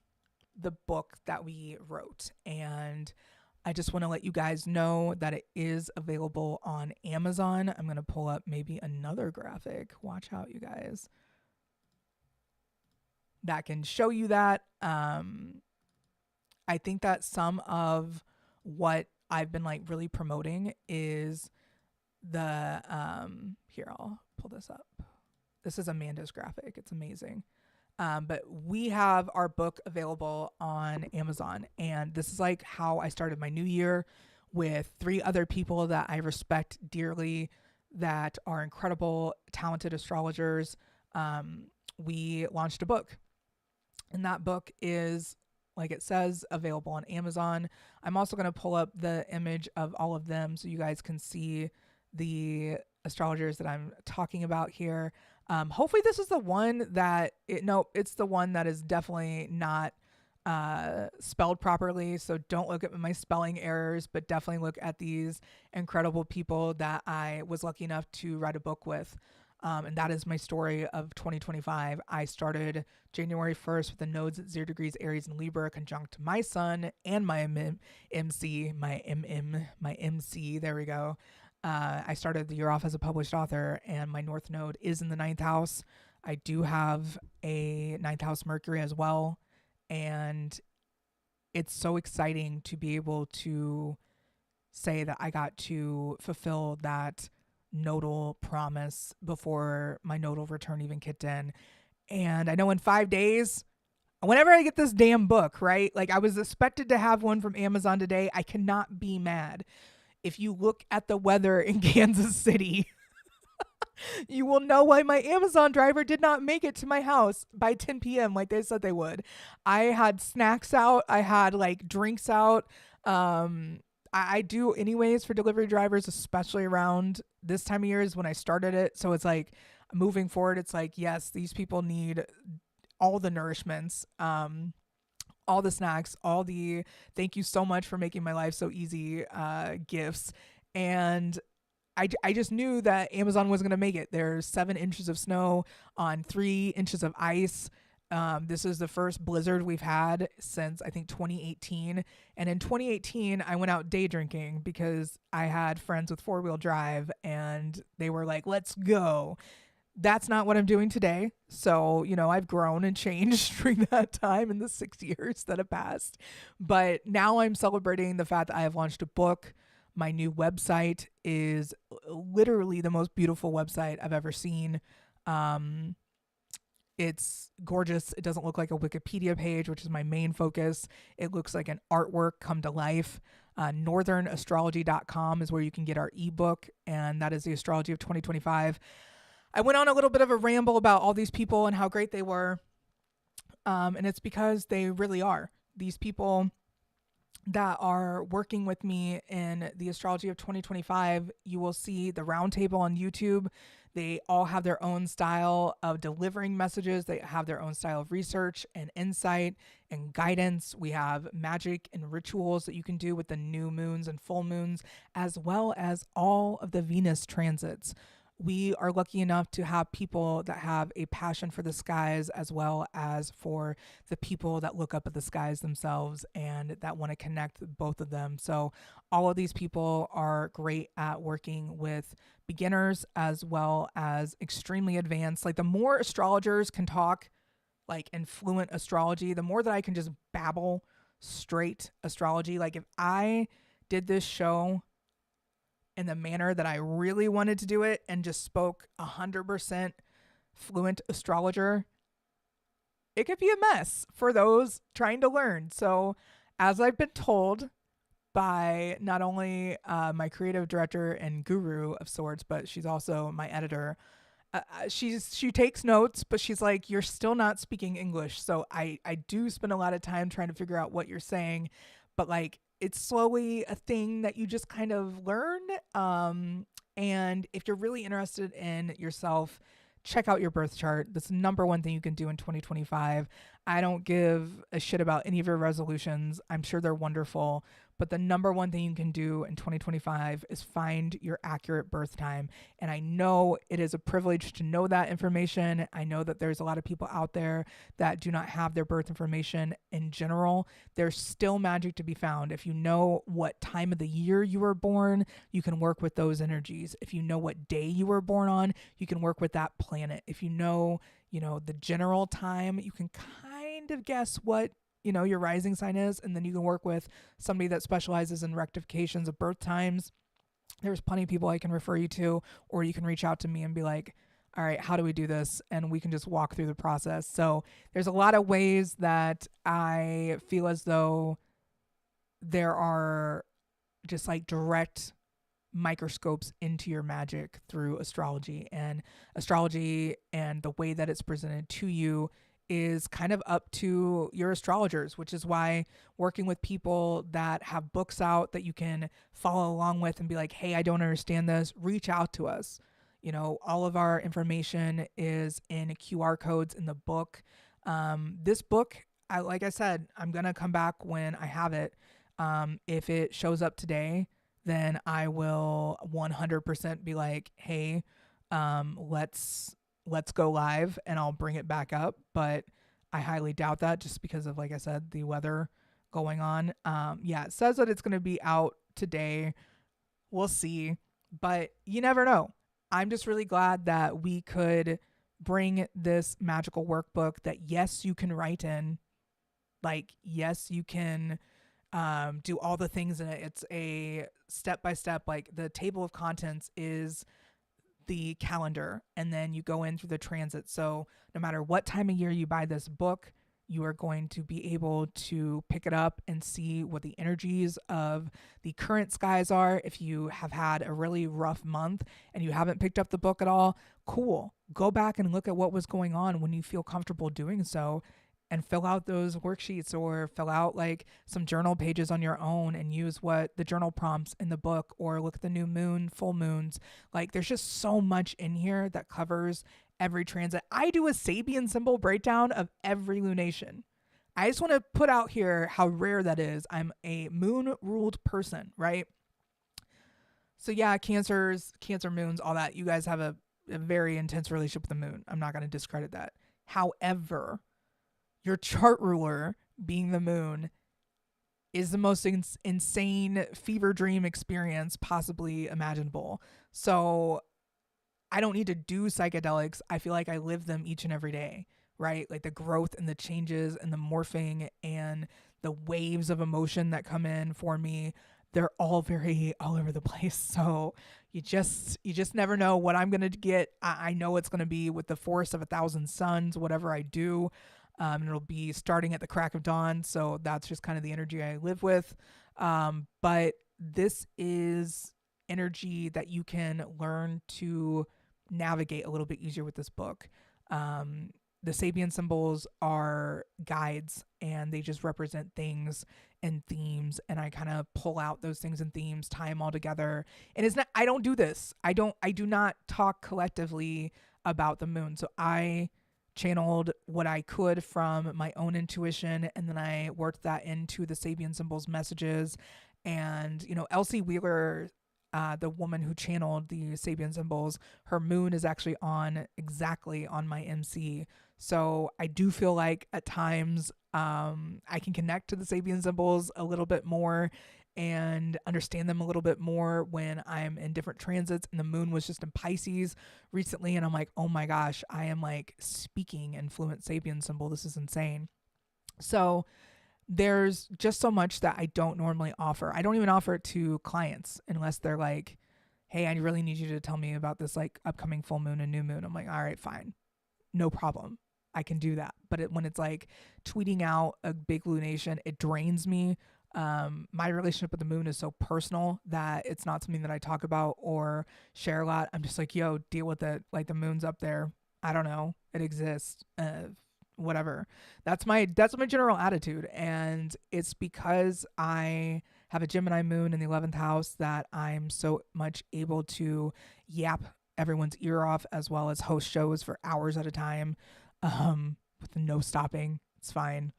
the book that we wrote, and I just want to let you guys know that it is available on Amazon. I'm going to pull up maybe another graphic. Watch out, you guys. That can show you that. I think that some of what I've been really promoting is the, here, I'll pull this up. This is Amanda's graphic. It's amazing. But we have our book available on Amazon, and this is how I started my new year with 3 other people that I respect dearly, that are incredible, talented astrologers. We launched a book, and that book is, like it says, available on Amazon. I'm also going to pull up the image of all of them so you guys can see the astrologers that I'm talking about here. Hopefully this is the one that it's the one that is definitely not spelled properly. So don't look at my spelling errors, but definitely look at these incredible people that I was lucky enough to write a book with. And that is my story of 2025. I started January 1st with the nodes at 0 degrees Aries and Libra conjunct my sun and my MC. There we go. I started the year off as a published author, and my North Node is in the 9th house. I do have a 9th house Mercury as well, and it's so exciting to be able to say that I got to fulfill that nodal promise before my nodal return even kicked in. And I know in 5 days, whenever I get this damn book, right? I was expected to have one from Amazon today. I cannot be mad. If you look at the weather in Kansas City, you will know why my Amazon driver did not make it to my house by 10 p.m. like they said they would. I had snacks out. I had drinks out. I do anyways for delivery drivers, especially around this time of year is when I started it. So it's moving forward, it's yes, these people need all the nourishments, all the snacks, all the thank you so much for making my life so easy gifts. And I just knew that Amazon was going to make it. There's 7 inches of snow on 3 inches of ice. This is the first blizzard we've had since I think 2018. And in 2018, I went out day drinking because I had friends with 4-wheel drive and they were like, let's go. That's not what I'm doing today. So, I've grown and changed during that time in the 6 years that have passed. But now I'm celebrating the fact that I have launched a book. My new website is literally the most beautiful website I've ever seen. It's gorgeous. It doesn't look like a Wikipedia page, which is my main focus. It looks like an artwork come to life. NorthernAstrology.com is where you can get our ebook, and that is the astrology of 2025. I went on a little bit of a ramble about all these people and how great they were. And it's because they really are. These people that are working with me in the astrology of 2025, you will see the roundtable on YouTube. They all have their own style of delivering messages. They have their own style of research and insight and guidance. We have magic and rituals that you can do with the new moons and full moons, as well as all of the Venus transits. We are lucky enough to have people that have a passion for the skies, as well as for the people that look up at the skies themselves and that want to connect both of them. So all of these people are great at working with beginners as well as extremely advanced. Like, the more astrologers can talk like in fluent astrology, the more that I can just babble straight astrology. Like, if I did this show in the manner that I really wanted to do it and just spoke 100% fluent astrologer, it could be a mess for those trying to learn. So, as I've been told by not only my creative director and guru of sorts, but she's also my editor, she takes notes, but she's like, you're still not speaking English. So I do spend a lot of time trying to figure out what you're saying, but like, it's slowly a thing that you just kind of learn. And if you're really interested in yourself, check out your birth chart. That's the number one thing you can do in 2025. I don't give a shit about any of your resolutions. I'm sure they're wonderful, but the number one thing you can do in 2025 is find your accurate birth time. And I know it is a privilege to know that information. I know that there's a lot of people out there that do not have their birth information in general. There's still magic to be found. If you know what time of the year you were born, you can work with those energies. If you know what day you were born on, you can work with that planet. If you know the general time, you can kind of guess what your rising sign is, and then you can work with somebody that specializes in rectifications of birth times. There's plenty of people I can refer you to, or you can reach out to me and be like, all right, how do we do this? And we can just walk through the process. So there's a lot of ways that I feel as though there are just like direct microscopes into your magic through astrology, and the way that it's presented to you is kind of up to your astrologers, which is why working with people that have books out that you can follow along with and be like, hey, I don't understand this, reach out to us. All of our information is in QR codes in the book. This book, like I said, I'm going to come back when I have it. If it shows up today, then I will 100% be like, hey, let's go live, and I'll bring it back up. But I highly doubt that, just because of, like I said, the weather going on. It says that it's going to be out today. We'll see, but you never know. I'm just really glad that we could bring this magical workbook that, yes, you can write in. Like, yes, you can do all the things in it. It's a step-by-step, like the table of contents is the calendar, and then you go in through the transit. So no matter what time of year you buy this book, you are going to be able to pick it up and see what the energies of the current skies are. If you have had a really rough month and you haven't picked up the book at all, cool. Go back and look at what was going on when you feel comfortable doing so, and fill out those worksheets, or fill out like some journal pages on your own and use what the journal prompts in the book, or look at the new moon, full moons. Like, there's just so much in here that covers every transit. I do a Sabian symbol breakdown of every lunation. I just want to put out here how rare that is. I'm a moon ruled person, right? So yeah, Cancer moons, all that. You guys have a very intense relationship with the moon. I'm not going to discredit that. However, your chart ruler being the moon is the most insane fever dream experience possibly imaginable. So I don't need to do psychedelics. I feel like I live them each and every day, right? Like the growth and the changes and the morphing and the waves of emotion that come in for me, they're all very all over the place. So you just never know what I'm gonna get. I know it's gonna be with the force of 1,000 suns, whatever I do. And it'll be starting at the crack of dawn. So that's just kind of the energy I live with. But this is energy that you can learn to navigate a little bit easier with this book. The Sabian symbols are guides and they just represent things and themes. And I kind of pull out those things and themes, tie them all together. And it's not, I don't do this. I do not talk collectively about the moon. So I channeled what I could from my own intuition and then I worked that into the Sabian symbols messages. And, Elsie Wheeler, the woman who channeled the Sabian symbols, her moon is actually exactly on my MC. So I do feel like at times I can connect to the Sabian symbols a little bit more and understand them a little bit more when I'm in different transits. And the moon was just in Pisces recently. And I'm like, oh my gosh, I am like speaking in fluent Sabian symbol. This is insane. So there's just so much that I don't normally offer. I don't even offer it to clients unless they're like, hey, I really need you to tell me about this like upcoming full moon and new moon. I'm like, all right, fine. No problem. I can do that. But when it's like tweeting out a big lunation, it drains me. My relationship with the moon is so personal that it's not something that I talk about or share a lot. I'm just like, yo, deal with it. Like the moon's up there. I don't know. It exists. Whatever. That's my general attitude. And it's because I have a Gemini moon in the 11th house that I'm so much able to yap everyone's ear off as well as host shows for hours at a time with no stopping. It's fine.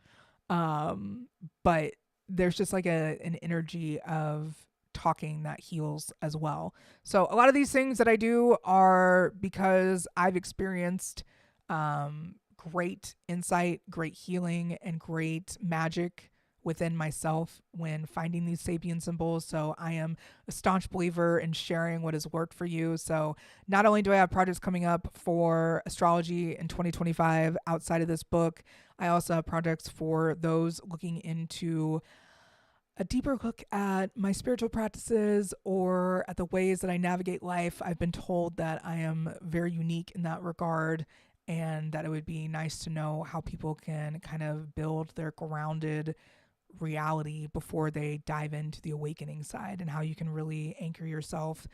But there's just like an energy of talking that heals as well. So a lot of these things that I do are because I've experienced great insight, great healing, and great magic within myself when finding these Sabian symbols. So I am a staunch believer in sharing what has worked for you. So not only do I have projects coming up for astrology in 2025 outside of this book, I also have projects for those looking into a deeper look at my spiritual practices or at the ways that I navigate life. I've been told that I am very unique in that regard and that it would be nice to know how people can kind of build their grounded reality before they dive into the awakening side and how you can really anchor yourself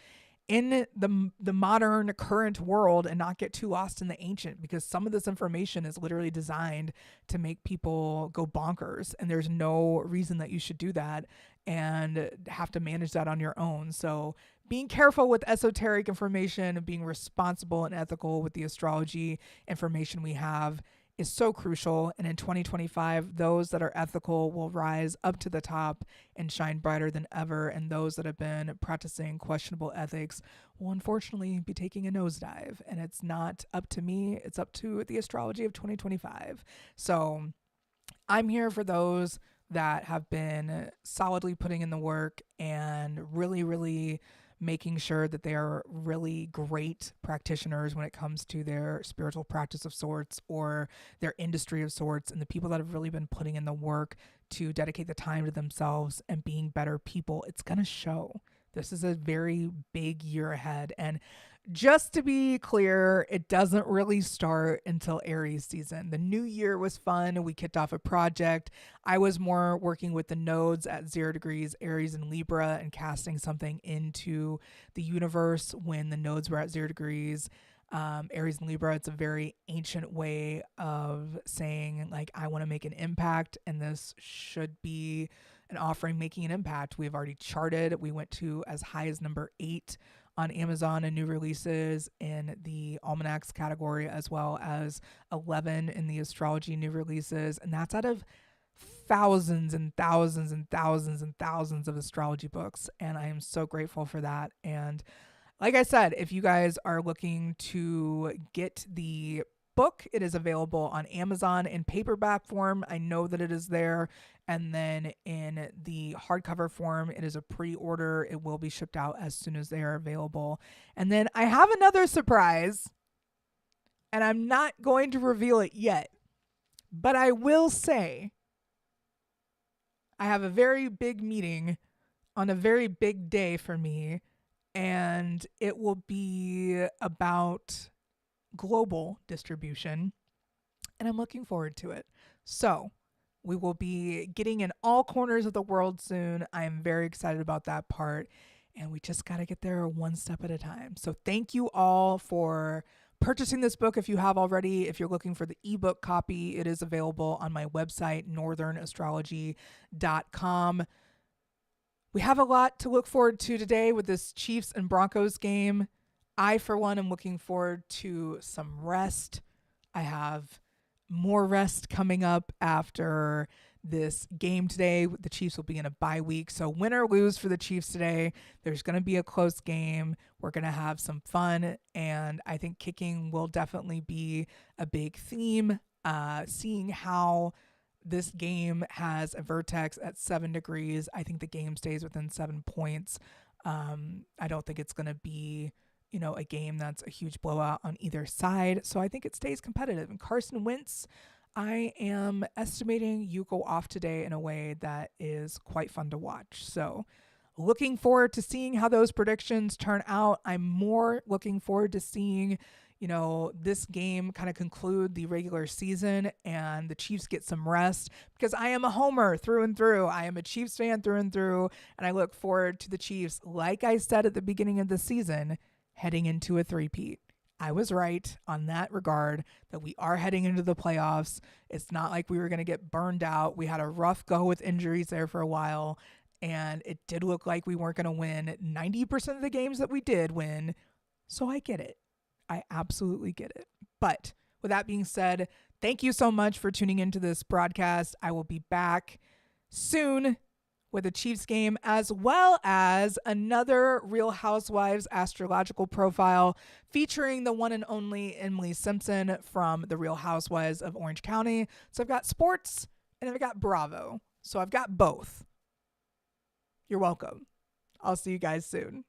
in the modern current world and not get too lost in the ancient, because some of this information is literally designed to make people go bonkers and there's no reason that you should do that and have to manage that on your own. So being careful with esoteric information and being responsible and ethical with the astrology information we have is so crucial. And in 2025, those that are ethical will rise up to the top and shine brighter than ever. And those that have been practicing questionable ethics will unfortunately be taking a nosedive. And it's not up to me, it's up to the astrology of 2025. So I'm here for those that have been solidly putting in the work and really, really making sure that they are really great practitioners when it comes to their spiritual practice of sorts or their industry of sorts, and the people that have really been putting in the work to dedicate the time to themselves and being better people. It's going to show. This is a very big year ahead. And just to be clear, it doesn't really start until Aries season. The new year was fun. We kicked off a project. I was more working with the nodes at 0 degrees, Aries and Libra, and casting something into the universe when the nodes were at 0 degrees. Aries and Libra, it's a very ancient way of saying, like, I want to make an impact, and this should be an offering making an impact. We've already charted. We went to as high as number 8 on Amazon and new releases in the almanacs category, as well as 11 in the astrology new releases. And that's out of thousands and thousands and thousands and thousands of astrology books, and I am so grateful for that. And like I said, if you guys are looking to get the book, it is available on Amazon in paperback form. I know that it is there. And then in the hardcover form, it is a pre-order. It will be shipped out as soon as they are available. And then I have another surprise, and I'm not going to reveal it yet, but I will say I have a very big meeting on a very big day for me, and it will be about global distribution, and I'm looking forward to it. So we will be getting in all corners of the world soon. I am very excited about that part, and we just got to get there one step at a time. So thank you all for purchasing this book if you have already. If you're looking for the ebook copy, it is available on my website, northernastrology.com. We have a lot to look forward to today with this Chiefs and Broncos game. I, for one, am looking forward to some rest. I have more rest coming up after this game today. The Chiefs will be in a bye week. So win or lose for the Chiefs today, there's going to be a close game. We're going to have some fun. And I think kicking will definitely be a big theme. Seeing how this game has a vertex at 7 degrees. I think the game stays within 7 points. I don't think it's going to be, a game that's a huge blowout on either side. So I think it stays competitive. And Carson Wentz, I am estimating you go off today in a way that is quite fun to watch. So looking forward to seeing how those predictions turn out. I'm more looking forward to seeing this game kind of conclude the regular season and the Chiefs get some rest, because I am a homer through and through. I am a Chiefs fan through and through, and I look forward to the Chiefs, like I said at the beginning of the season, heading into a three-peat. I was right on that regard, that we are heading into the playoffs. It's not like we were going to get burned out. We had a rough go with injuries there for a while, and it did look like we weren't going to win 90% of the games that we did win. So I get it. I absolutely get it. But with that being said, thank you so much for tuning into this broadcast. I will be back soon with a Chiefs game, as well as another Real Housewives astrological profile featuring the one and only Emily Simpson from the Real Housewives of Orange County. So I've got sports and I've got Bravo. So I've got both. You're welcome. I'll see you guys soon.